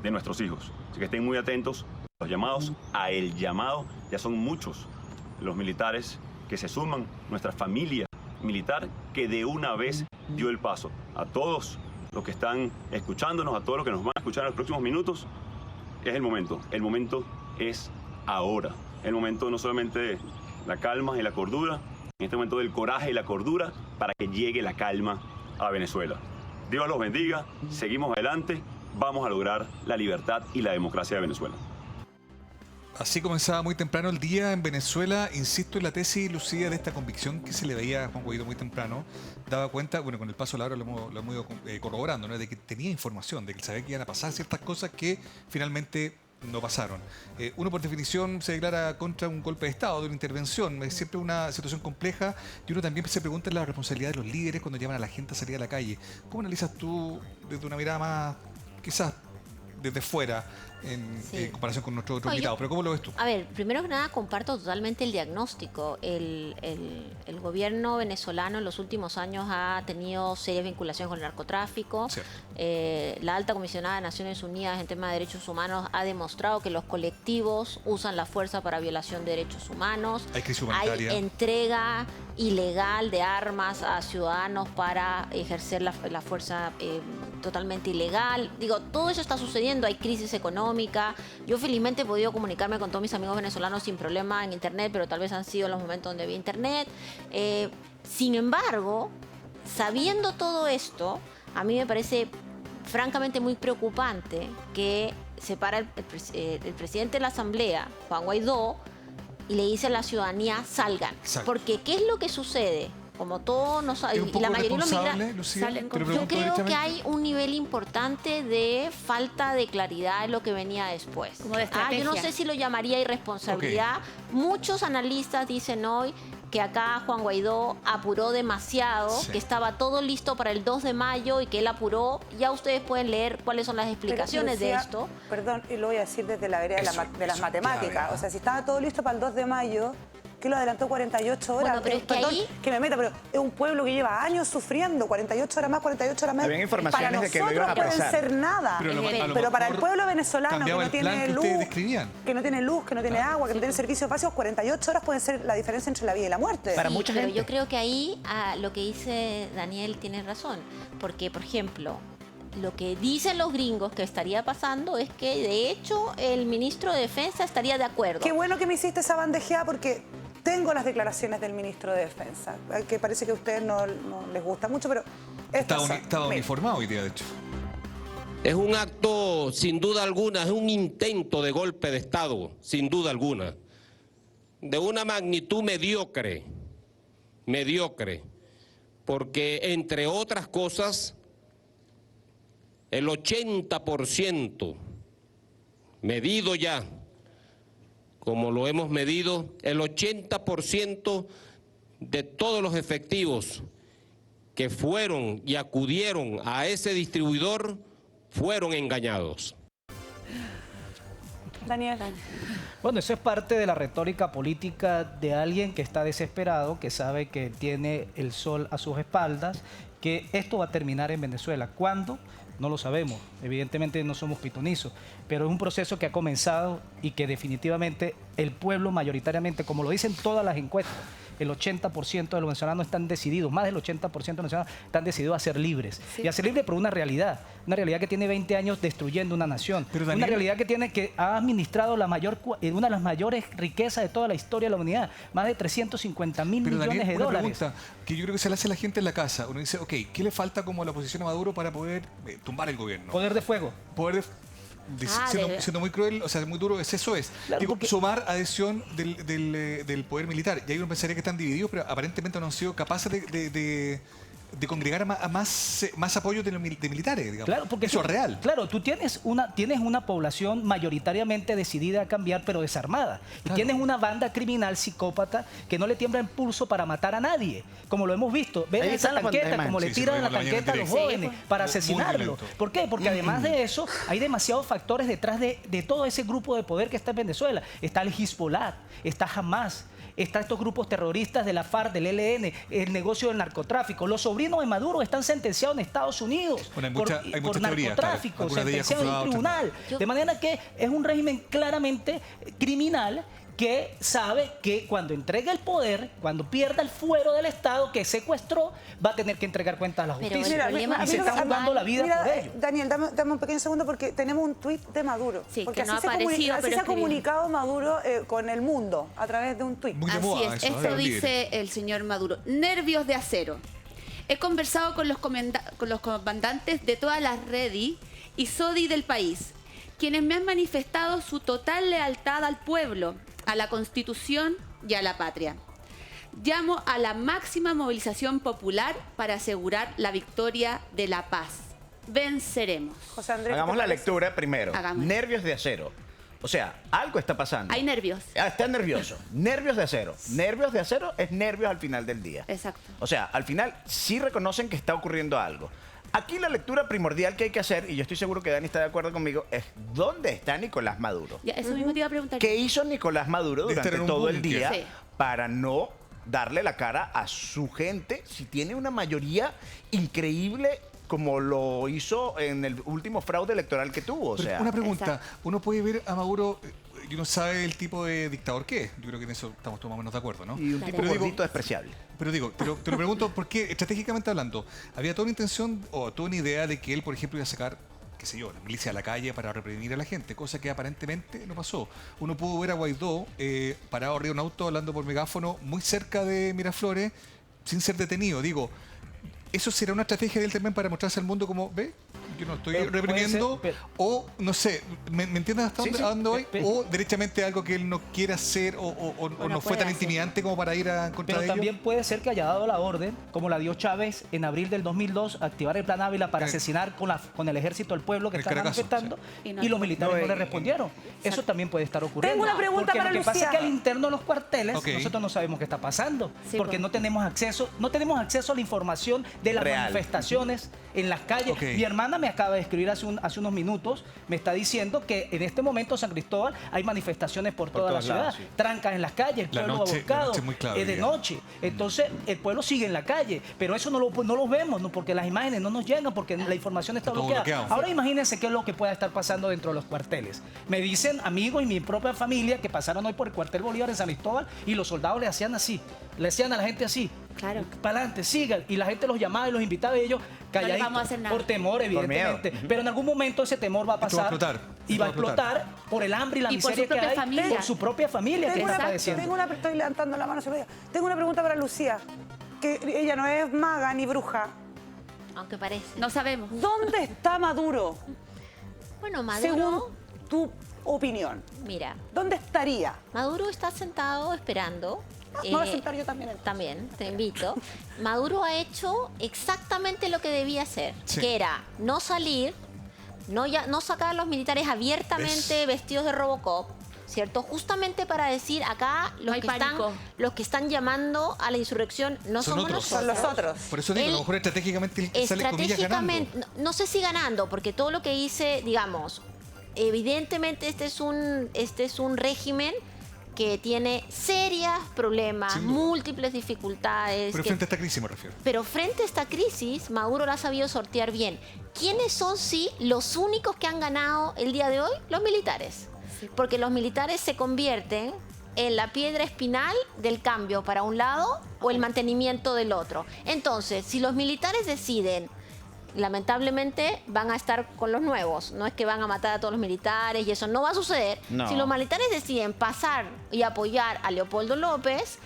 de nuestros hijos. Así que estén muy atentos a los llamados, a el llamado. Ya son muchos los militares que se suman, nuestra familia militar que de una vez dio el paso. A todos los que están escuchándonos, a todos los que nos van a escuchar en los próximos minutos, es el momento. El momento es ahora. El momento no solamente de la calma y la cordura, en este momento del coraje y la cordura para que llegue la calma a Venezuela. Dios los bendiga, seguimos adelante, vamos a lograr la libertad y la democracia de Venezuela. Así comenzaba muy temprano el día en Venezuela. Insisto en la tesis lucida de esta convicción que se le veía a Juan Guaidó muy temprano. Daba cuenta, bueno, con el paso de la hora lo hemos ido corroborando, ¿no? De que tenía información, de que sabía que iban a pasar ciertas cosas que finalmente no pasaron. Uno por definición se declara contra un golpe de Estado, de una intervención. Es siempre una situación compleja y uno también se pregunta en la responsabilidad de los líderes cuando llaman a la gente a salir a la calle. ¿Cómo analizas tú desde una mirada más, quizás desde fuera, en comparación con nuestro otro No, invitado? ¿Pero cómo lo ves tú? A ver, primero que nada comparto totalmente el diagnóstico. El gobierno venezolano en los últimos años ha tenido serias vinculaciones con el narcotráfico. Cierto. La alta comisionada de Naciones Unidas en temas de derechos humanos ha demostrado que los colectivos usan la fuerza para violación de derechos humanos. Hay crisis humanitaria. Hay entrega ilegal de armas a ciudadanos para ejercer la fuerza totalmente ilegal. Digo, todo eso está sucediendo. Hay crisis económica. Yo felizmente he podido comunicarme con todos mis amigos venezolanos sin problema en internet, pero tal vez han sido los momentos donde vi internet. Sin embargo, sabiendo todo esto, a mí me parece francamente muy preocupante que se para el presidente de la Asamblea, Juan Guaidó, y le dice a la ciudadanía salgan. Exacto. Porque ¿qué es lo que sucede? Como todos nos ¿Es un y poco la mayoría de los responsable, migrantes Lucía? salen Te lo con- yo pregunto creo que directamente. hay un nivel importante de falta de claridad en lo que venía después. Como de yo no estrategia. sé si lo llamaría irresponsabilidad. Muchos analistas dicen hoy que acá Juan Guaidó apuró demasiado, Sí. que estaba todo listo para el 2 de mayo y que él apuró. Ya ustedes pueden leer cuáles son las explicaciones Pero, Lucía, de esto. Perdón, y lo voy a decir desde la vereda de, Eso, de las eso, matemáticas. clave. O sea, si estaba todo listo para el 2 de mayo, ¿qué lo adelantó 48 horas? Bueno, pero es que Perdón, ahí- que me meta, pero es un pueblo que lleva años sufriendo, 48 horas más, 48 horas más. Habían informaciones para de que lo nosotros iban a pueden apresar. ser nada. Pero a lo Pero para el mejor pueblo venezolano que cambiaba no el plan tiene que luz, ustedes describían. que no tiene luz, que no tiene agua, que no tiene servicios básicos, 48 horas pueden ser la diferencia entre la vida y la muerte. Para Sí, mucha pero gente. yo creo que ahí lo que dice Daniel tiene razón. Porque, por ejemplo, lo que dicen los gringos que estaría pasando es que, de hecho, el ministro de Defensa estaría de acuerdo. Qué bueno que me hiciste esa bandejeada porque tengo las declaraciones del ministro de Defensa, que parece que a ustedes no les gusta mucho, pero estas son. Estaba Mira. uniformado hoy día, de hecho. Es un acto, sin duda alguna, es un intento de golpe de Estado, sin duda alguna, de una magnitud mediocre, porque entre otras cosas, el 80% medido ya, como lo hemos medido, el 80% de todos los efectivos que fueron y acudieron a ese distribuidor fueron engañados. Daniel. Bueno, eso es parte de la retórica política de alguien que está desesperado, que sabe que tiene el sol a sus espaldas, que esto va a terminar en Venezuela. ¿Cuándo? No lo sabemos. Evidentemente no somos pitonizos, pero es un proceso que ha comenzado y que definitivamente el pueblo mayoritariamente, como lo dicen todas las encuestas, el 80% de los venezolanos están decididos, más del 80% de los venezolanos están decididos a ser libres. Sí. Y a ser libres por una realidad que tiene 20 años destruyendo una nación. Pero, Una Daniel, realidad que ha administrado una de las mayores riquezas de toda la historia de la humanidad, más de 350.000 Pero millones Daniel, de una dólares. pregunta que yo creo que se le hace a la gente en la casa. Uno dice, ok, ¿qué le falta como a la oposición a Maduro para poder tumbar el gobierno? Poder de fuego. Poder, siendo, de- siendo muy cruel, o sea, muy duro, eso es. Claro, Digo, porque- sumar adhesión del poder militar. Y ahí uno pensaría que están divididos, pero aparentemente no han sido capaces de congregar a más apoyo de militares, digamos. Claro, porque eso es real. Claro, tú tienes una población mayoritariamente decidida a cambiar, pero desarmada. Y Claro. tienes una banda criminal psicópata que no le tiembla el pulso para matar a nadie, como lo hemos visto. Ven Ahí esa está la tanqueta, pandemia. como le Sí, sí, tiran lo la vimos la mañana tanqueta a los en jóvenes para Muy asesinarlos. violento. ¿Por qué? Porque además de eso, hay demasiados factores detrás de todo ese grupo de poder que está en Venezuela. Está el Hezbollah, está Hamas, están estos grupos terroristas de la FARC, del ELN, el negocio del narcotráfico. Los sobrinos de Maduro están sentenciados en Estados Unidos Bueno, hay por mucha teoría, narcotráfico, claro. Algunas de ellas sentenciados en un comprobadas, tribunal. Yo- De manera que es un régimen claramente criminal que sabe que cuando entrega el poder, cuando pierda el fuero del Estado que secuestró, va a tener que entregar cuentas a la Pero justicia. el problema- y se está jugando la vida Mira, por ello. Daniel, dame un pequeño segundo porque tenemos un tuit de Maduro. Sí, porque que no así ha aparecido, así pero se ha escribió. comunicado Maduro con el mundo a través de un tuit. Muy de Así moda es, eso, esto los líderes. dice el señor Maduro. Nervios de acero. He conversado con los comandantes de todas las REDI y SODI del país, quienes me han manifestado su total lealtad al pueblo, a la Constitución y a la patria. Llamo a la máxima movilización popular para asegurar la victoria de la paz. Venceremos. José Andrés, Hagamos ¿qué te la parece? lectura primero. Hagamos. Nervios de acero. O sea, algo está pasando. Hay nervios. Está nervioso. Nervios de acero. Nervios de acero es nervios al final del día. Exacto. O sea, al final sí reconocen que está ocurriendo algo. Aquí la lectura primordial que hay que hacer, y yo estoy seguro que Dani está de acuerdo conmigo, es ¿dónde está Nicolás Maduro? Ya, eso mismo te iba a preguntar. ¿Qué hizo Nicolás Maduro De estar durante en un todo el búnker. día Sí. para no darle la cara a su gente si tiene una mayoría increíble como lo hizo en el último fraude electoral que tuvo? O Pero sea, una pregunta, Exacto. uno puede ver a Maduro y uno sabe el tipo de dictador que es. Yo creo que en eso estamos todos más o menos de acuerdo, ¿no? y un Claro. tipo Pero digo- gordito despreciable. Pero digo, te lo pregunto porque estratégicamente hablando, había toda una intención o toda una idea de que él, por ejemplo, iba a sacar, qué sé yo, la milicia a la calle para reprimir a la gente, cosa que aparentemente no pasó. Uno pudo ver a Guaidó parado arriba de un auto hablando por megáfono muy cerca de Miraflores sin ser detenido. Digo, ¿eso será una estrategia de él también para mostrarse al mundo como, ve? yo no estoy Pero puede reprimiendo, ser, o no sé, ¿me entiendes hasta Sí, dónde, sí. a dónde voy? Pero- O derechamente algo que él no quiere hacer o no fue puede tan hacer. intimidante como para ir a contra Pero de ellos. también puede ser que haya dado la orden, como la dio Chávez en abril del 2002, a activar el Plan Ávila para El- asesinar con el ejército del pueblo que el estaba Caracazo, manifestando, sí. y los militares no le en- respondieron. Eso también puede estar ocurriendo. Tengo una pregunta porque para lo que pasa Lucía. es que al interno de los cuarteles Ok. nosotros no sabemos qué está pasando, Sí, porque pues. no tenemos acceso a la información de las Real. manifestaciones en las calles. Ok. Mi hermana me acaba de escribir hace unos minutos, me está diciendo que en este momento en San Cristóbal hay manifestaciones por toda la todos lados, ciudad, sí. trancas en las calles, el La pueblo noche volcado, es muy clave, es de digamos. noche. Entonces, el pueblo sigue en la calle, pero eso no lo vemos, ¿no? Porque las imágenes no nos llegan, porque la información está Está todo bloqueada. bloqueado. Ahora imagínense qué es lo que pueda estar pasando dentro de los cuarteles. Me dicen amigos y mi propia familia que pasaron hoy por el cuartel Bolívar en San Cristóbal y los soldados le hacían así, le hacían a la gente así. Claro. Para adelante, sigan. Y la gente los llamaba y los invitaba y ellos calladitos. vamos a hacer nada. Por temor, evidentemente. miedo. Pero en algún momento ese temor va a Esto va a pasar. explotar. Y Esto va a va a explotar. explotar por el hambre y la Y por miseria su propia que hay. familia. Por su propia familia que Tengo está una, padeciendo. estoy levantando la mano, se me dio. Tengo una pregunta para Lucía, que ella no es maga ni bruja. Aunque parece. No sabemos. ¿Dónde está Maduro? Bueno, Maduro, Según tu opinión. mira, ¿Dónde estaría? Maduro está sentado esperando. Me voy a sentar yo también. También, te invito. Maduro ha hecho exactamente lo que debía hacer, Sí. que era no salir, no sacar a los militares abiertamente vestidos de Robocop, ¿cierto? Justamente para decir acá No hay pánico. los que están llamando a la insurrección no Son somos otros. Son nosotros. los otros. Por eso digo, a Él lo mejor estratégicamente él sale comillas ganando. Estratégicamente, no sé si ganando, porque todo lo que hice, digamos, evidentemente este es un régimen que tiene serios problemas, Sin duda. múltiples dificultades. Pero que- frente a esta crisis me refiero. pero frente a esta crisis, Maduro la ha sabido sortear bien. ¿Quiénes son, sí, los únicos que han ganado el día de hoy? Los militares. Porque los militares se convierten en la piedra espinal del cambio para un lado o el mantenimiento del otro. Entonces, si los militares deciden, lamentablemente van a estar con los nuevos, no es que van a matar a todos los militares y eso no va a suceder. No. Si los militares deciden pasar y apoyar a Leopoldo López,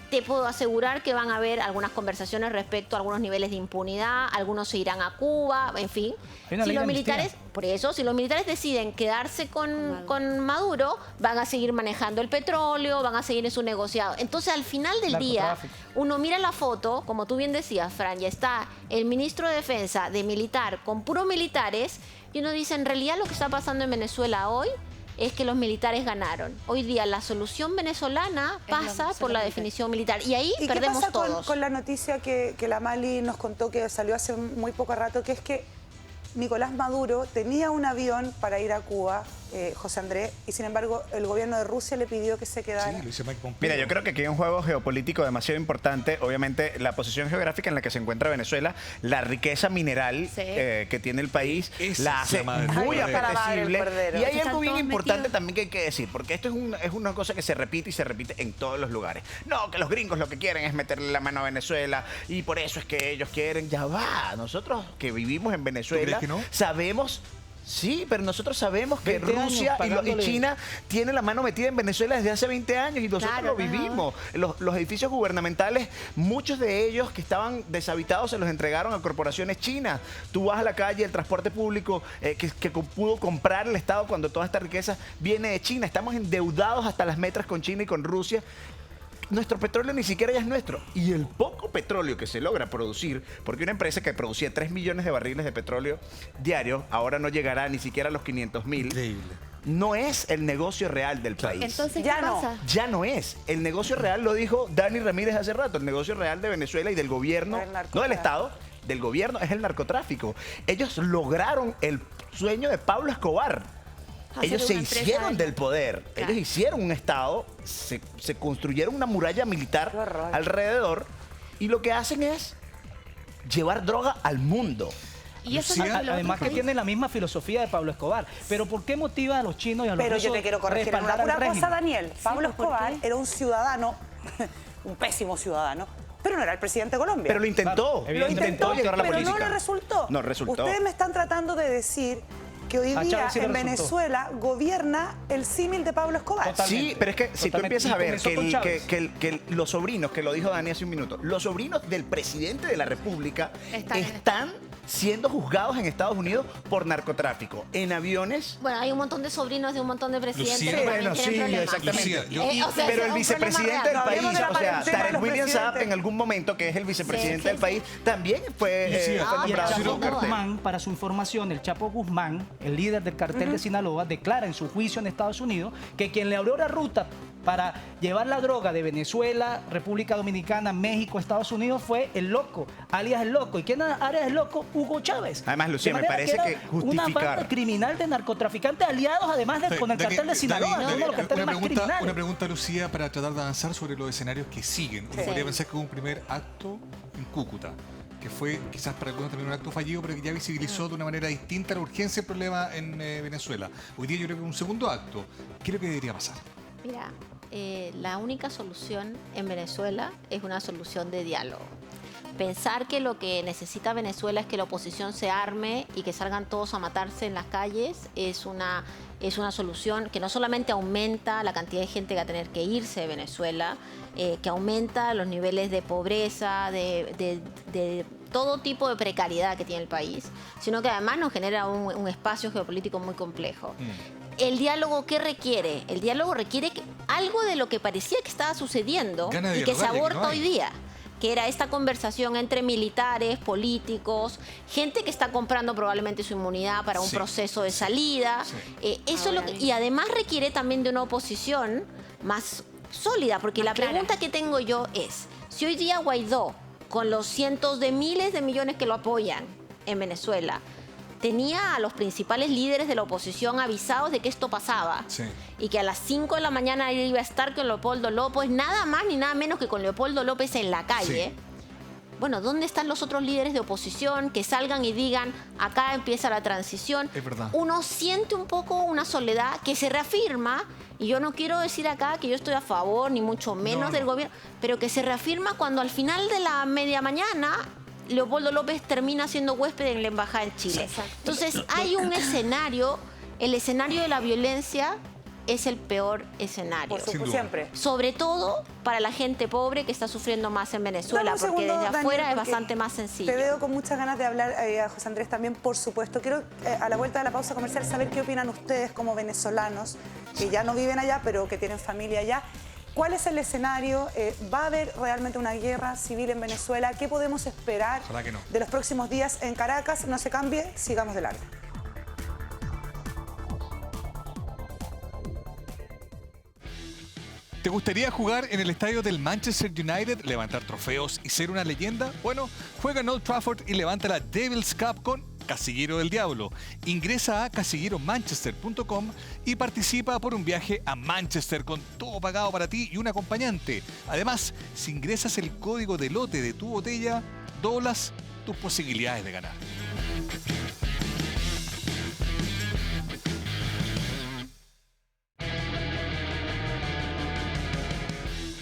te puedo asegurar que van a haber algunas conversaciones respecto a algunos niveles de impunidad, algunos se irán a Cuba, en fin. Hay una Si ley los de amnistía. militares, por eso, si los militares deciden quedarse con Maduro, van a seguir manejando el petróleo, van a seguir en su negociado. Entonces, al final del día, Narcotráfico. uno mira la foto, como tú bien decías, Fran, ya está el ministro de Defensa de militar con puros militares, y uno dice, en realidad lo que está pasando en Venezuela hoy es que los militares ganaron. Hoy día la solución venezolana pasa por la definición militar y ahí ¿Y qué perdemos pasa todos. con la noticia que la Mali nos contó que salió hace muy poco rato, que es que Nicolás Maduro tenía un avión para ir a Cuba, José Andrés, y sin embargo el gobierno de Rusia le pidió que se quedara? Sí, lo dice Mike Pompeo. Mira, yo creo que aquí hay un juego geopolítico demasiado importante. Obviamente, la posición geográfica en la que se encuentra Venezuela, la riqueza mineral Sí. Que tiene el país, Esa la es la hace madre. muy Ahí está la madre del apetecible. cordero. Y hay Están algo bien todos importante metidos. también que hay que decir, porque esto es una cosa que se repite y se repite en todos los lugares. No, que los gringos lo que quieren es meterle la mano a Venezuela y por eso es que ellos quieren. Ya va, nosotros que vivimos en Venezuela crees que no? sabemos. Sí, pero nosotros sabemos que 20 años Rusia y pagándole. China tiene la mano metida en Venezuela desde hace 20 años y nosotros Claro, lo claro. vivimos. Los edificios gubernamentales, muchos de ellos que estaban deshabitados se los entregaron a corporaciones chinas. Tú vas a la calle, el transporte público que pudo comprar el Estado cuando toda esta riqueza viene de China. Estamos endeudados hasta las metras con China y con Rusia. Nuestro petróleo ni siquiera ya es nuestro. Y el poco petróleo que se logra producir, porque una empresa que producía 3 millones de barriles de petróleo diarios, ahora no llegará ni siquiera a los 500.000. Increíble. No es el negocio real del país. Entonces, Ya ¿qué no. pasa? Ya no es. El negocio real lo dijo Dani Ramírez hace rato. El negocio real de Venezuela y del gobierno, El narcotráfico. no del Estado, del gobierno, es el narcotráfico. Ellos lograron el sueño de Pablo Escobar. Hacer Ellos se una empresa hicieron de- del poder. Claro. Ellos hicieron un Estado, se construyeron una muralla militar Qué horror. alrededor y lo que hacen es llevar droga al mundo. Y eso Lucía, es lo que los Además otros que tiene la misma filosofía de Pablo Escobar. Pero ¿por qué motiva a los chinos y a los Pero yo rusos te quiero corregir en respaldar una al cosa, régimen? Daniel. Pablo pues, ¿por Escobar qué? era un ciudadano, un pésimo ciudadano, pero no era el presidente de Colombia. Pero lo intentó. Claro, Lo evidentemente. intentó, llegar a la pero no política. le resultó. No resultó. Ustedes me están tratando de decir que hoy A día Chávez sí le en resultó. Venezuela gobierna el símil de Pablo Escobar. Totalmente. Sí, pero es que si tú Totalmente. empiezas a Y ver comenzó con Chávez. que los sobrinos, que lo dijo Dani hace un minuto, los sobrinos del presidente de la República Están en están siendo juzgados en Estados Unidos por narcotráfico. En aviones. Bueno, hay un montón de sobrinos de un montón de presidentes Lucía, que también bueno, tienen sí, problemas. exactamente. Lucía, O sea, Pero es el un vicepresidente problema del real. país, hablemos de la o sea, cuarentena de Tarek los William Saab, presidentes. en algún momento, que es el vicepresidente Sí, del sí. país, también fue Lucía, fue Ah, Y el nombrado pero por Chapo un cartel. Guzmán, para su información, el Chapo Guzmán, el líder del cartel de Sinaloa, declara en su juicio en Estados Unidos que quien le abrió la ruta para llevar la droga de Venezuela, República Dominicana, México, Estados Unidos fue el Loco, alias el Loco. ¿Y quién alias el Loco? Hugo Chávez. Además, Lucía, De me manera parece era que una justificar- banda criminal de narcotraficantes aliados, además con el cartel de Sinaloa, Dani, uno de los carteles más criminales. una pregunta, Lucía, para tratar de avanzar sobre los escenarios que siguen. Uno podría pensar que hubo un primer acto en Cúcuta, que fue quizás para algunos también un acto fallido, pero que ya visibilizó de una manera distinta la urgencia del problema en Venezuela. Hoy día yo creo que un segundo acto. ¿Qué es lo que debería pasar? Mira, la única solución en Venezuela es una solución de diálogo. Pensar que lo que necesita Venezuela es que la oposición se arme y que salgan todos a matarse en las calles es una solución que no solamente aumenta la cantidad de gente que va a tener que irse de Venezuela, que aumenta los niveles de pobreza, de todo tipo de precariedad que tiene el país, sino que además nos genera un espacio geopolítico muy complejo. ¿El diálogo qué requiere? El diálogo requiere algo de lo que parecía que estaba sucediendo Ganas de y que se dialogar, ya que aborta no hay. hoy día, que era esta conversación entre militares, políticos, gente que está comprando probablemente su inmunidad para un Sí, proceso de salida. Eso es lo que, y además requiere también de una oposición más sólida, porque la pregunta que tengo yo es, si hoy día Guaidó, con los cientos de miles de millones que lo apoyan en Venezuela, tenía a los principales líderes de la oposición avisados de que esto pasaba, Sí. y que a las 5 de la mañana él iba a estar con Leopoldo López, nada más ni nada menos que con Leopoldo López en la calle. Sí. Bueno, ¿dónde están los otros líderes de oposición que salgan y digan, acá empieza la transición? Es verdad. Uno siente un poco una soledad que se reafirma, y yo no quiero decir acá que yo estoy a favor, ni mucho menos No, del no. gobierno, pero que se reafirma cuando al final de la media mañana Leopoldo López termina siendo huésped en la embajada en Chile. Entonces hay un escenario, el escenario de la violencia es el peor escenario. Por Sin supuesto, duda. siempre. Sobre todo para la gente pobre que está sufriendo más en Venezuela, Dame un porque segundo, desde Daniel, afuera es porque bastante más sencillo. Te veo con muchas ganas de hablar a José Andrés también, por supuesto. Quiero, a la vuelta de la pausa comercial, saber qué opinan ustedes como venezolanos, que ya no viven allá, pero que tienen familia allá. ¿Cuál es el escenario? ¿Va a haber realmente una guerra civil en Venezuela? ¿Qué podemos esperar Ojalá que no. de los próximos días en Caracas? No se cambie, sigamos de largo. ¿Te gustaría jugar en el estadio del Manchester United, levantar trofeos y ser una leyenda? Bueno, juega en Old Trafford y levanta la Devil's Cup con Casillero del Diablo. Ingresa a casilleromanchester.com y participa por un viaje a Manchester con todo pagado para ti y un acompañante. Además, si ingresas el código de lote de tu botella, doblas tus posibilidades de ganar.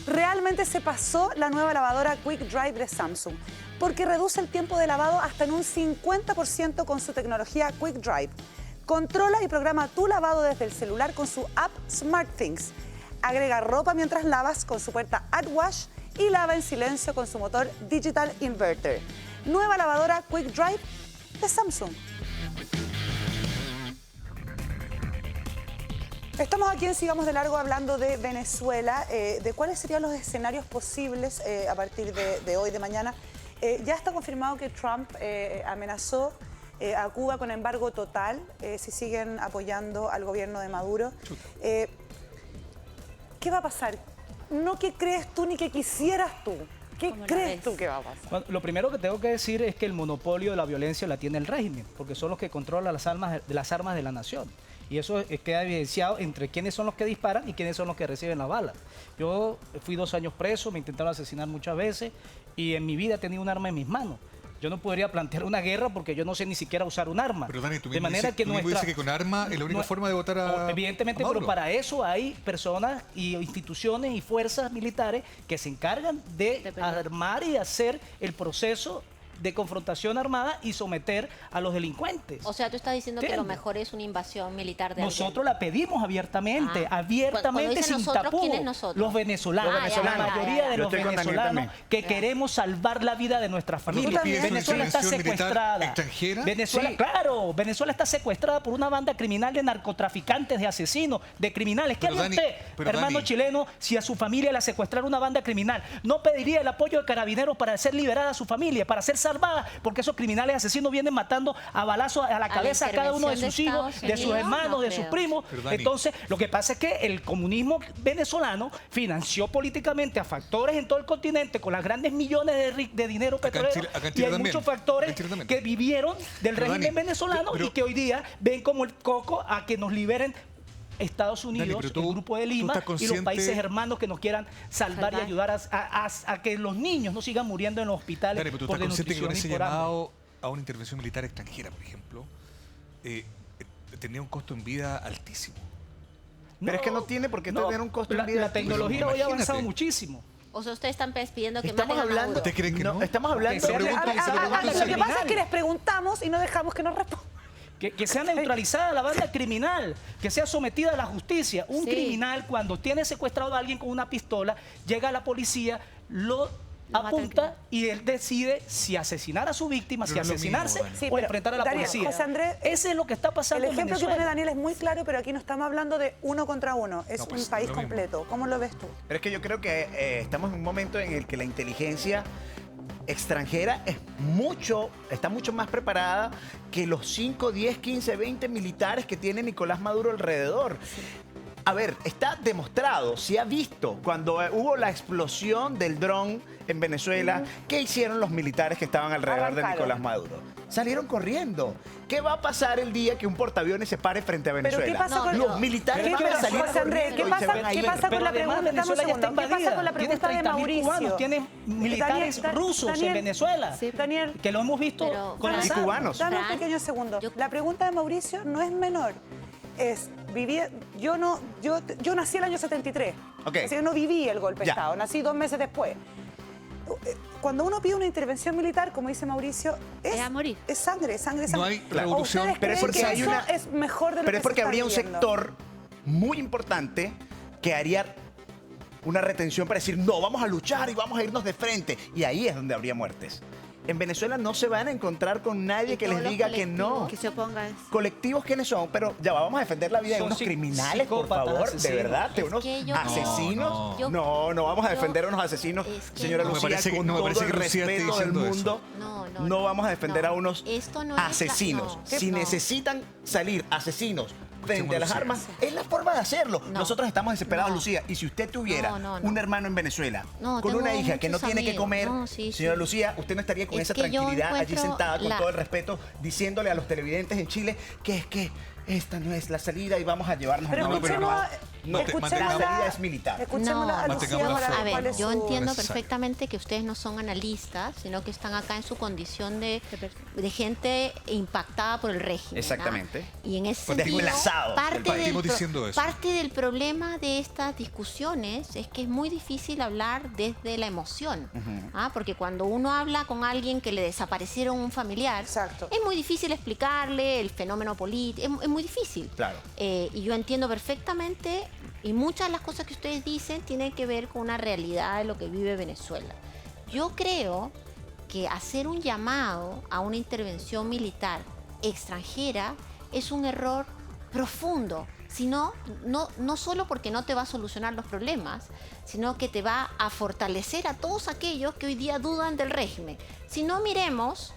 Realmente se pasó la nueva lavadora Quick Dry de Samsung, porque reduce el tiempo de lavado hasta en un 50% con su tecnología Quick Dry. Controla y programa tu lavado desde el celular con su app SmartThings. Agrega ropa mientras lavas con su puerta AdWash y lava en silencio con su motor Digital Inverter. Nueva lavadora Quick Dry de Samsung. Estamos aquí en Sigamos de Largo hablando de Venezuela, de cuáles serían los escenarios posibles a partir de hoy, de mañana. Ya está confirmado que Trump amenazó a Cuba con embargo total si siguen apoyando al gobierno de Maduro. ¿Qué va a pasar? No qué crees tú ni qué quisieras tú. ¿Qué ¿Cómo la crees ves? tú que va a pasar? Bueno, lo primero que tengo que decir es que el monopolio de la violencia la tiene el régimen, porque son los que controlan las armas de la nación. Y eso queda evidenciado entre quiénes son los que disparan y quiénes son los que reciben la bala. Yo fui 2 años preso, me intentaron asesinar muchas veces y en mi vida he tenido un arma en mis manos. Yo no podría plantear una guerra porque yo no sé ni siquiera usar un arma. Pero Dani, tú de mismo manera dices, que tú mismo nuestra... dices que con arma es la única forma de votar a Evidentemente, a Maduro. pero para eso hay personas y instituciones y fuerzas militares que se encargan de armar y hacer el proceso de confrontación armada y someter a los delincuentes. O sea, tú estás diciendo que lo ¿Entiendes? mejor es una invasión militar de Nosotros la pedimos abiertamente, Cuando dice sin nosotros, tapujos. ¿quién es nosotros? Los venezolanos, Los venezolanos. la mayoría de Yo los estoy con Daniel venezolanos también. que queremos salvar la vida de nuestras familias. también. Venezuela está ¿Intervención militar secuestrada. extranjera? Venezuela, claro, Venezuela está secuestrada por una banda criminal de narcotraficantes, de asesinos, de criminales. ¿Qué Pero haría Dani, usted, pero hermano Dani. chileno, si a su familia la secuestrara una banda criminal? ¿No pediría el apoyo de Carabineros para ser liberada a su familia, para ser salvada? Porque esos criminales asesinos vienen matando a balazos a la cabeza a cada uno de intervención sus de hijos, Estados de sus Unidos, hermanos, no de sus creo. primos. Pero, Dani. Entonces, lo que pasa es que el comunismo venezolano financió políticamente a factores en todo el continente con las grandes millones de dinero Acá en petrolero, Chile- acá en y Chile hay también. muchos Acá factores en Chile también. que vivieron del Pero, régimen Dani, venezolano pero- y que hoy día ven como el coco a que nos liberen Estados Unidos, pero tú- el Grupo de tú Lima estás y los consciente- países hermanos que nos quieran salvar y ayudar a que los niños no sigan muriendo en los hospitales Dani, pero tú por estás consciente que con ese desnutrición y por hambre. llamado a una intervención militar extranjera, por ejemplo, tenía un costo en vida altísimo. Pero es que no tiene por qué tener un costo en vida. La tecnología hoy ha Imagínate. avanzado muchísimo. O sea, ustedes están pidiendo que Estamos maten a hablando. Maduro. ¿Ustedes creen que no? Estamos hablando. Se pregunta- de- se pregunta- Lo que pasa es criminal. que les preguntamos y no dejamos que nos respondan. Que sea neutralizada la banda criminal, que sea sometida a la justicia. Un Sí. criminal, cuando tiene secuestrado a alguien con una pistola, llega a la policía, lo mata al apunta y él decide si asesinar a su víctima, Pero si no es lo asesinarse mismo, Dani. Sí, o pero, enfrentar a la Daniel, policía. José Andrés, Ese es lo que está pasando El en ejemplo que Venezuela. pone Daniel es muy claro, pero aquí no estamos hablando de uno contra uno. Es No, pues, un país lo mismo. completo. ¿Cómo lo ves tú? Pero es que yo creo que estamos en un momento en el que la inteligencia extranjera está mucho más preparada que los 5, 10, 15, 20 militares que tiene Nicolás Maduro alrededor. A ver, está demostrado, se ha visto cuando hubo la explosión del dron en Venezuela, ¿qué hicieron los militares que estaban alrededor de Arrancaron. Nicolás Maduro? Salieron corriendo. ¿Qué va a pasar el día que un portaaviones se pare frente a Pero Venezuela? ¿qué pasa con Los militares ¿Qué van a pasa, salir José Andrés? corriendo ¿Qué y se pasa, van a qué ir. pasa con la Pero además pregunta? Dame un Venezuela ya está segundo. ¿Qué pasa con la invadida. pregunta de Tienes 30.000 Mauricio? cubanos, tienes militares rusos en Venezuela. Sí. Daniel, Que lo hemos visto Pero, con las y armas. cubanos. dame un Fran, pequeño segundo. yo- La pregunta de Mauricio no es menor. Yo nací el año 73. Ok. Así que no viví el golpe de Ya. Estado. Nací 2 meses después. Cuando uno pide una intervención militar, como dice Mauricio, Es a morir. es sangre, es sangre, es No sangre. hay ¿O revolución, ustedes pero es creen porque que hay eso una- es mejor de lo Pero que es porque se está habría un viviendo? sector muy importante que haría una retención para decir, no, vamos a luchar y vamos a irnos de frente. Y ahí es donde habría muertes. En Venezuela no se van a encontrar con nadie Y que todos les los diga que no. colectivos que se opongan. Colectivos, ¿quiénes son? Pero ya vamos a defender la vida de Son unos criminales, por psicópatas, favor, de asesinos. verdad, de Es unos que yo- asesinos. Yo- No vamos a yo- defender a unos asesinos, es que señora no. No me Lucía, parece que- con no me todo parece el que Lucía esté respeto del diciendo mundo. No, vamos a defender no. a unos Esto no es la- asesinos. no. Si No. necesitan salir asesinos frente a las Lucía. armas, es la forma de hacerlo. No. Nosotros estamos desesperados, No. Lucía. Y si usted tuviera No. un hermano en Venezuela No, con tengo una hija que no muchos tiene que amigos. comer, No, sí, señora sí. Lucía, usted no estaría con Es esa que yo tranquilidad allí encuentro sentada con la- todo el respeto, diciéndole a los televidentes en Chile que es que esta no es la salida y vamos a llevarnos Pero a una escuchemos, No, escuchemos la la- salida es militar. Escuchemos a Mantengamos Lucía la Morales, forma. A ver, ¿cuál es yo su- entiendo necesario? perfectamente que ustedes no son analistas, sino que están acá en su condición de gente impactada por el régimen. Exactamente. ¿Ah? Y en ese Pues sentido, desplazado. Partimos diciendo eso. parte del problema de estas discusiones es que es muy difícil hablar desde la emoción. ¿Ah? Porque cuando uno habla con alguien que le desaparecieron un familiar, Exacto. es muy difícil explicarle el fenómeno político, es muy difícil. Claro. Y yo entiendo perfectamente, y muchas de las cosas que ustedes dicen tienen que ver con una realidad de lo que vive Venezuela. Yo creo que hacer un llamado a una intervención militar extranjera es un error profundo, sino no solo porque no te va a solucionar los problemas, sino que te va a fortalecer a todos aquellos que hoy día dudan del régimen. Si no miremos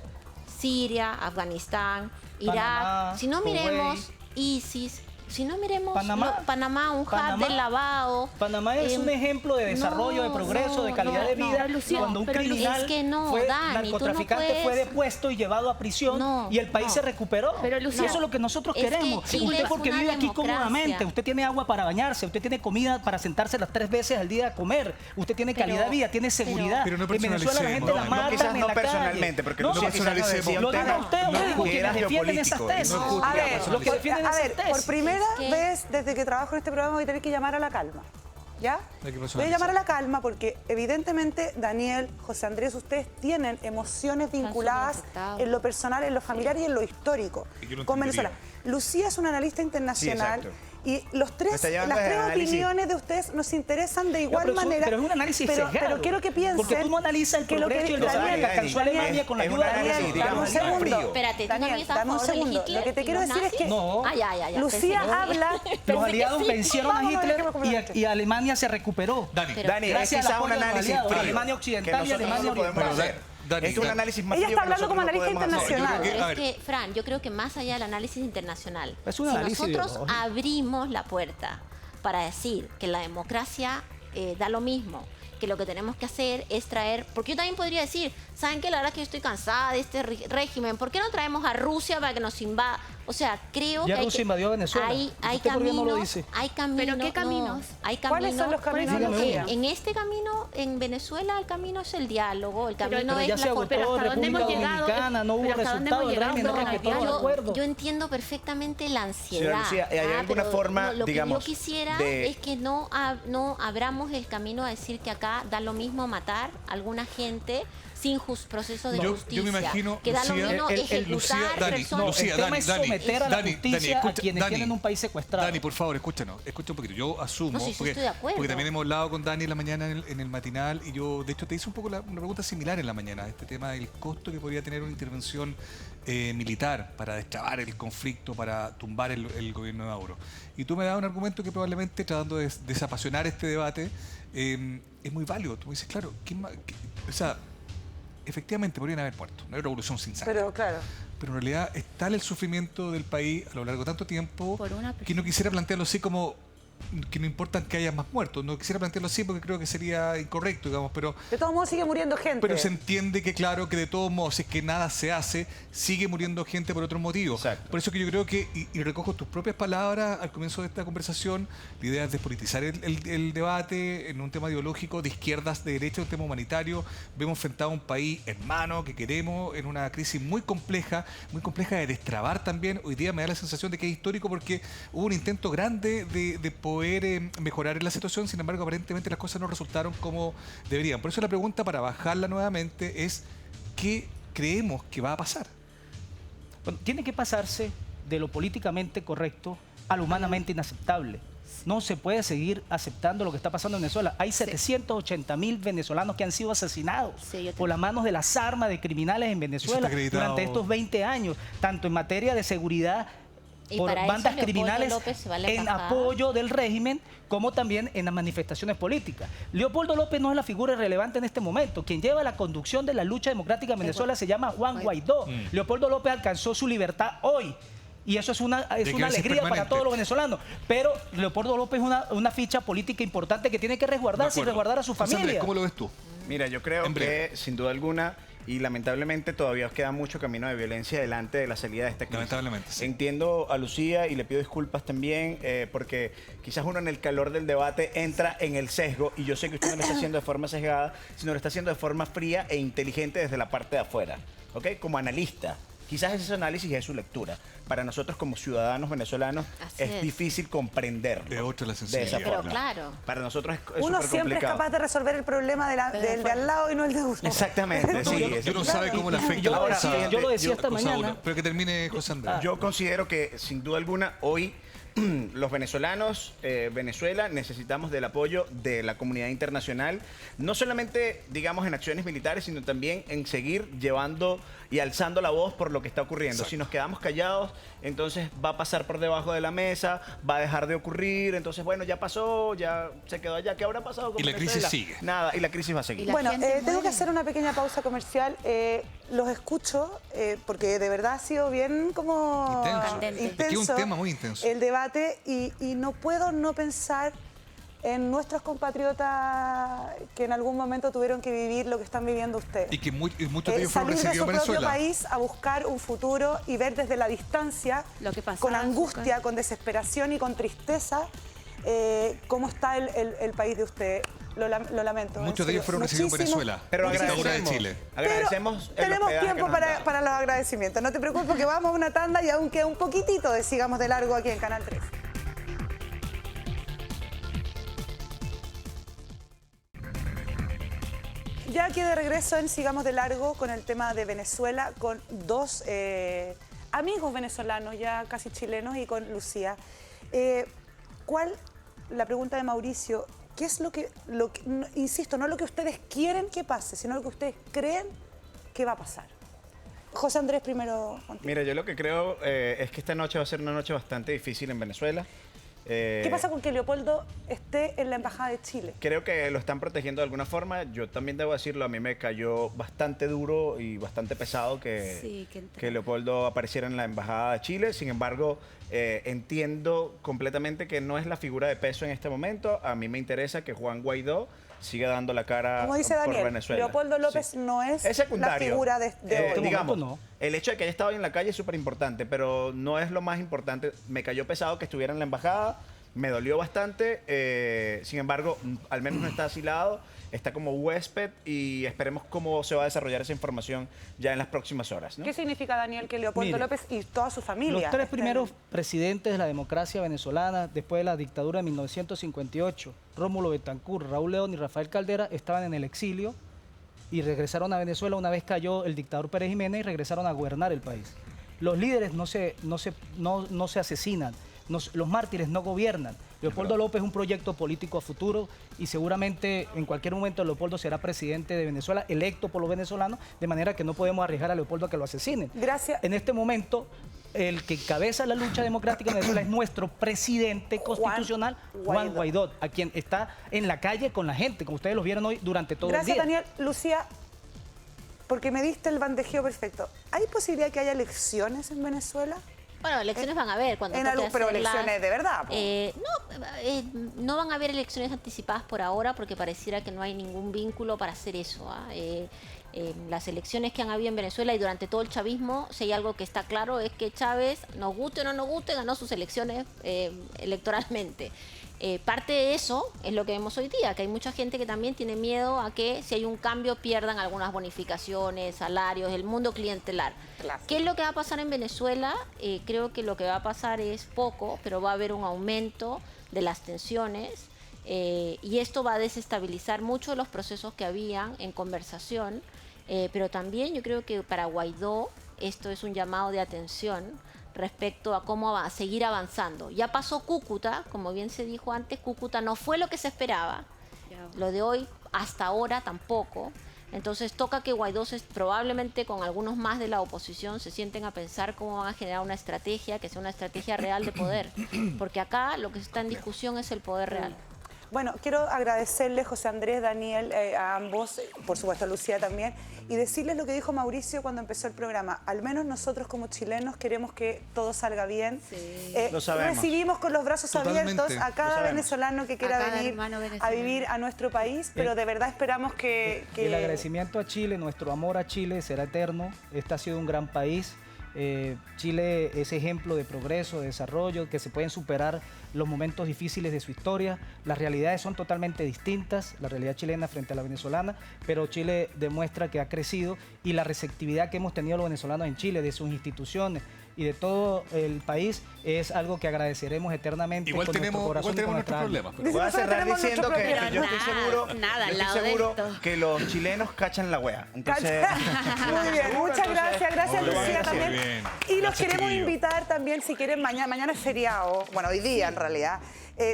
Siria, Afganistán, Irak, Panamá, si no miremos Kuwait. ISIS, si no miremos Panamá. un hub Panamá. de lavado. Panamá es un ejemplo de desarrollo, de progreso, de calidad de vida. Lucía, cuando un pero criminal es que no, fue Dani, tú no narcotraficante fue puedes- depuesto y llevado a prisión No, y el país no. se recuperó. Pero, Lucía, eso es lo que nosotros es que queremos. Chile Usted es porque una vive aquí democracia. cómodamente, usted tiene agua para bañarse, usted tiene comida para sentarse las 3 veces al día a comer, usted tiene Pero- calidad de vida, tiene seguridad. Pero no en Venezuela la gente personalicemos, la no, matan quizás en no la calle. personalmente, porque no, Lucía quizás nos personalicemos. decía un lo diga tema usted, los que que era defienden esas geopolítico. tesis. No, A ver, los que defienden a esas ver, tesis. por primera Es que- vez desde que trabajo en este programa voy a tener que llamar a la calma. ¿Ya? Hay que Voy a personalizar. llamar a la calma porque evidentemente Daniel, José Andrés, ustedes tienen emociones vinculadas afectados. en lo personal, en lo familiar y en lo histórico Y que lo con entendería. Venezuela. Lucía es una analista internacional Sí, exacto. y los Me tres, está las llevando tres desde análisis. opiniones de ustedes nos interesan de igual pero manera. pero es un análisis sesgado. pero quiero que piensen Porque tú no analizas el que lo que- progreso y el desarrollo Daniel, que alcanzó Daniel, Alemania con la es un ayuda de análisis, Rusia. Daniel, dame un digamos, más segundo. frío. Espérate, ¿tú también Daniel, estás a dame un favor de segundo. Hitler Lo que te y quiero los decir es que nazis? No. Ah, ya. Lucía pensé que no. habla. Los pensé aliados que sí. vencieron a Vamos ver Hitler qué me comentaste. y Alemania se recuperó. Dani, Pero- Dani, es Gracias al quizás apoyo un de los análisis aliados, frío. Alemania que Occidental y nosotros Alemania no podemos Oriental. hacer. Dani, Es un Dani. análisis más Ella frío está que hablando como nosotros no analista podemos hacer. internacional. No, yo creo Pero a es ver. que, Fran, yo creo que más allá del análisis internacional, Es un si análisis nosotros ideológico. abrimos la puerta para decir que la democracia da lo mismo, que lo que tenemos que hacer es traer, porque yo también podría decir, ¿saben qué? La verdad es que yo estoy cansada de este régimen, ¿por qué no traemos a Rusia para que nos invada? O sea, creo Ya que Rusia invadió Venezuela. hay ¿Usted por qué no lo caminos, dice? hay caminos, ¿Pero qué caminos? no, hay ¿Cuáles son los caminos, Por ejemplo, Lucía? en este camino, en Venezuela, el camino es el diálogo, el camino Pero es ya se la agotó, pero hasta dónde República hemos llegado, Dominicana, no hubo pero hasta dónde resultado, hemos el régimen no llegado con el respetó los diálogo. acuerdos. Yo entiendo perfectamente la ansiedad. Señora Lucía, ¿hay alguna pero forma, lo digamos, que yo quisiera de- es que no abramos el camino a decir que acá da lo mismo matar a alguna gente sin proceso de justicia. Yo me imagino, que da lo Lucía, mismo ejecutar Lucía, Dani, personas. Lucía, el tema Dani, es Dani, someter a la Dani, justicia Dani, a escucha, quienes Dani, tienen un país secuestrado. Dani, por favor, escucha un poquito. Yo asumo, No, sí, sí, estoy de acuerdo. porque también hemos hablado con Dani en la mañana en el matinal y yo, de hecho, te hice un poco una pregunta similar en la mañana, este tema del costo que podría tener una intervención militar para destrabar el conflicto, para tumbar el gobierno de Maduro. Y tú me das un argumento que probablemente, tratando de desapasionar este debate, es muy válido. Tú me dices, claro, o sea, efectivamente podrían haber muerto, no hay revolución sin sangre. Pero claro. Pero en realidad es tal el sufrimiento del país a lo largo de tanto tiempo Por una que no quisiera plantearlo así como que no importa que haya más muertos. No quisiera plantearlo así porque creo que sería incorrecto, digamos, pero De todos modos sigue muriendo gente. pero se entiende que, claro, que de todos modos, si es que nada se hace, sigue muriendo gente por otros motivos. Exacto. Por eso que yo creo que, y recojo tus propias palabras al comienzo de esta conversación, la idea es despolitizar el debate en un tema ideológico, de izquierdas, de derecha, un tema humanitario. Vemos enfrentado a un país hermano que queremos en una crisis muy compleja de destrabar también. Hoy día me da la sensación de que es histórico porque hubo un intento grande de poder mejorar la situación, sin embargo, aparentemente las cosas no resultaron como deberían. Por eso la pregunta, para bajarla nuevamente, es ¿qué creemos que va a pasar? Bueno, tiene que pasarse de lo políticamente correcto a lo humanamente inaceptable. No se puede seguir aceptando lo que está pasando en Venezuela. Hay 780.000 venezolanos que han sido asesinados Sí, yo por las manos de las armas de criminales en Venezuela está acreditado. durante estos 20 años, tanto en materia de seguridad Y por para eso bandas Leopoldo criminales López se va a la en embajada. apoyo del régimen, como también en las manifestaciones políticas. Leopoldo López no es la figura relevante en este momento. Quien lleva la conducción de la lucha democrática en Venezuela se llama Juan Guaidó. Leopoldo López alcanzó su libertad hoy. Y eso es una que ser alegría para permanente. todos los venezolanos. Pero Leopoldo López es una ficha política importante que tiene que resguardarse y resguardar a su José Andrés, familia. ¿cómo lo ves tú? Mira, yo creo En breve. que sin duda alguna, y lamentablemente todavía os queda mucho camino de violencia delante de la salida de esta crisis. Lamentablemente, sí. Entiendo a Lucía y le pido disculpas también porque quizás uno en el calor del debate entra en el sesgo y yo sé que usted no lo está haciendo de forma sesgada, sino lo está haciendo de forma fría e inteligente desde la parte de afuera, ¿ok? Como analista. Quizás ese análisis es su lectura. Para nosotros como ciudadanos venezolanos Así es es. difícil comprenderlo. De otra la de esa sensibilidad. Pero forma. claro. Para nosotros es Uno súper siempre es complicado. capaz de resolver el problema del de al lado y no el de uno. Exactamente, No, sí. yo no sabe cómo le afecta Yo lo la decía- cosa- yo lo decía esta cosa mañana. una. Pero que termine José Andrés. Yo considero que, sin duda alguna, hoy los venezolanos, Venezuela, necesitamos del apoyo de la comunidad internacional, no solamente, digamos, en acciones militares, sino también en seguir llevando y alzando la voz por lo que está ocurriendo. Exacto. Si nos quedamos callados, entonces va a pasar por debajo de la mesa, va a dejar de ocurrir, entonces, bueno, ya pasó, ya se quedó allá. ¿Qué habrá pasado con Y la crisis Venezuela? sigue. Nada, y la crisis va a seguir. Y la Bueno, gente tengo que muere. hacer una pequeña pausa comercial. Los escucho porque de verdad ha sido bien como Intenso. Es que es un tema muy intenso. el debate y no puedo no pensar en nuestros compatriotas que en algún momento tuvieron que vivir lo que están viviendo ustedes. Y que muchos de ellos fueron Salir de su recibidos en propio Venezuela. país a buscar un futuro y ver desde la distancia, Lo que pasaba con en su angustia, casa. con desesperación y con tristeza, cómo está el país de ustedes. Lo lamento. en Muchos de ellos serio. fueron recibidos en Muchísimo. Venezuela. Pero la dictadura de agradecemos, Chile. agradecemos el tenemos hospedaje tiempo que nos han dado. para los agradecimientos. No te preocupes porque vamos a una tanda y aún queda un poquitito de Sigamos de Largo aquí en Canal 3. Ya aquí de regreso en Sigamos de Largo con el tema de Venezuela, con dos amigos venezolanos, ya casi chilenos, y con Lucía. La pregunta de Mauricio, ¿qué es lo que, insisto, no lo que ustedes quieren que pase, sino lo que ustedes creen que va a pasar? José Andrés, primero contigo. Mira, yo lo que creo es que esta noche va a ser una noche bastante difícil en Venezuela. ¿Qué pasa con que Leopoldo esté en la Embajada de Chile? Creo que lo están protegiendo de alguna forma. Yo también debo decirlo, a mí me cayó bastante duro y bastante pesado que Leopoldo apareciera en la Embajada de Chile. Sin embargo, entiendo completamente que no es la figura de peso en este momento. A mí me interesa que Juan Guaidó siga dando la cara Como dice por Daniel, Venezuela. Leopoldo López no es la figura de hoy. Digamos, no. El hecho de que haya estado en la calle es súper importante, pero no es lo más importante. Me cayó pesado que estuviera en la embajada, me dolió bastante. Sin embargo, al menos no está asilado, está como huésped y esperemos cómo se va a desarrollar esa información ya en las próximas horas, ¿no? ¿Qué significa, Daniel, que Leopoldo López y toda su familia? Los tres primeros presidentes de la democracia venezolana, después de la dictadura de 1958, Rómulo Betancourt, Raúl León y Rafael Caldera, estaban en el exilio y regresaron a Venezuela una vez cayó el dictador Pérez Jiménez y regresaron a gobernar el país. Los líderes no se asesinan, los mártires no gobiernan. Leopoldo López es un proyecto político a futuro y seguramente en cualquier momento Leopoldo será presidente de Venezuela, electo por los venezolanos, de manera que no podemos arriesgar a Leopoldo a que lo asesinen. Gracias. En este momento, el que encabeza la lucha democrática en Venezuela es nuestro presidente constitucional, Juan Guaidó, a quien está en la calle con la gente, como ustedes lo vieron hoy durante todo el día. Gracias, Daniel. Lucía, porque me diste el bandejeo perfecto. ¿Hay posibilidad que haya elecciones en Venezuela? Bueno, elecciones van a haber cuando pero elecciones de verdad. No van a haber elecciones anticipadas por ahora porque pareciera que no hay ningún vínculo para hacer eso. Las elecciones que han habido en Venezuela y durante todo el chavismo, si hay algo que está claro es que Chávez, nos guste o no nos guste, ganó sus elecciones electoralmente. Parte de eso es lo que vemos hoy día, que hay mucha gente que también tiene miedo a que si hay un cambio pierdan algunas bonificaciones, salarios, el mundo clientelar. Claro. ¿Qué es lo que va a pasar en Venezuela? Creo que lo que va a pasar es poco, pero va a haber un aumento de las tensiones y esto va a desestabilizar mucho los procesos que habían en conversación, pero también yo creo que para Guaidó esto es un llamado de atención respecto a cómo va a seguir avanzando. Ya pasó Cúcuta, como bien se dijo antes, Cúcuta no fue lo que se esperaba, lo de hoy hasta ahora tampoco, entonces toca que Guaidó probablemente con algunos más de la oposición se sienten a pensar cómo van a generar una estrategia que sea una estrategia real de poder, porque acá lo que está en discusión es el poder real. Bueno, quiero agradecerle, José Andrés, Daniel, a ambos, por supuesto a Lucía también, y decirles lo que dijo Mauricio cuando empezó el programa. Al menos nosotros como chilenos queremos que todo salga bien. Sí. Lo sabemos. Recibimos con los brazos abiertos a cada venezolano que quiera venir a vivir a nuestro país, pero de verdad esperamos que... El agradecimiento a Chile, nuestro amor a Chile será eterno. Este ha sido un gran país. Chile es ejemplo de progreso, de desarrollo, que se pueden superar los momentos difíciles de su historia. Las realidades son totalmente distintas, la realidad chilena frente a la venezolana, pero Chile demuestra que ha crecido y la receptividad que hemos tenido los venezolanos en Chile, de sus instituciones y de todo el país, es algo que agradeceremos eternamente. Igual tenemos nuestros problemas. Voy a cerrar diciendo que yo estoy seguro esto. que los chilenos cachan la wea. Entonces, muy bien, muchas gracias. Gracias, Lucía, también. Bien. Y los queremos invitar también, si quieren, mañana es feriado, bueno, hoy día en realidad.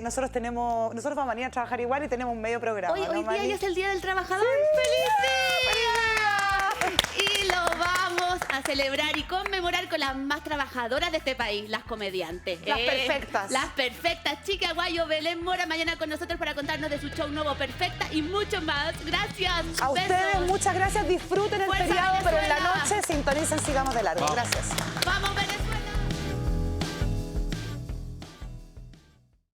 Nosotros vamos a venir a trabajar igual y tenemos un medio programa. Hoy ¿no, día ya es el Día del Trabajador. ¡Feliz día! Y lo vamos a celebrar y conmemorar con las más trabajadoras de este país, las comediantes. Las perfectas. Las perfectas. Chica Guayo, Belén Mora, mañana con nosotros para contarnos de su show nuevo Perfecta y mucho más. Gracias. A ustedes, muchas gracias. Disfruten el Fuerza feriado, pero en la Venezuela. noche sintonicen Sigamos de Largo. Gracias. Vamos,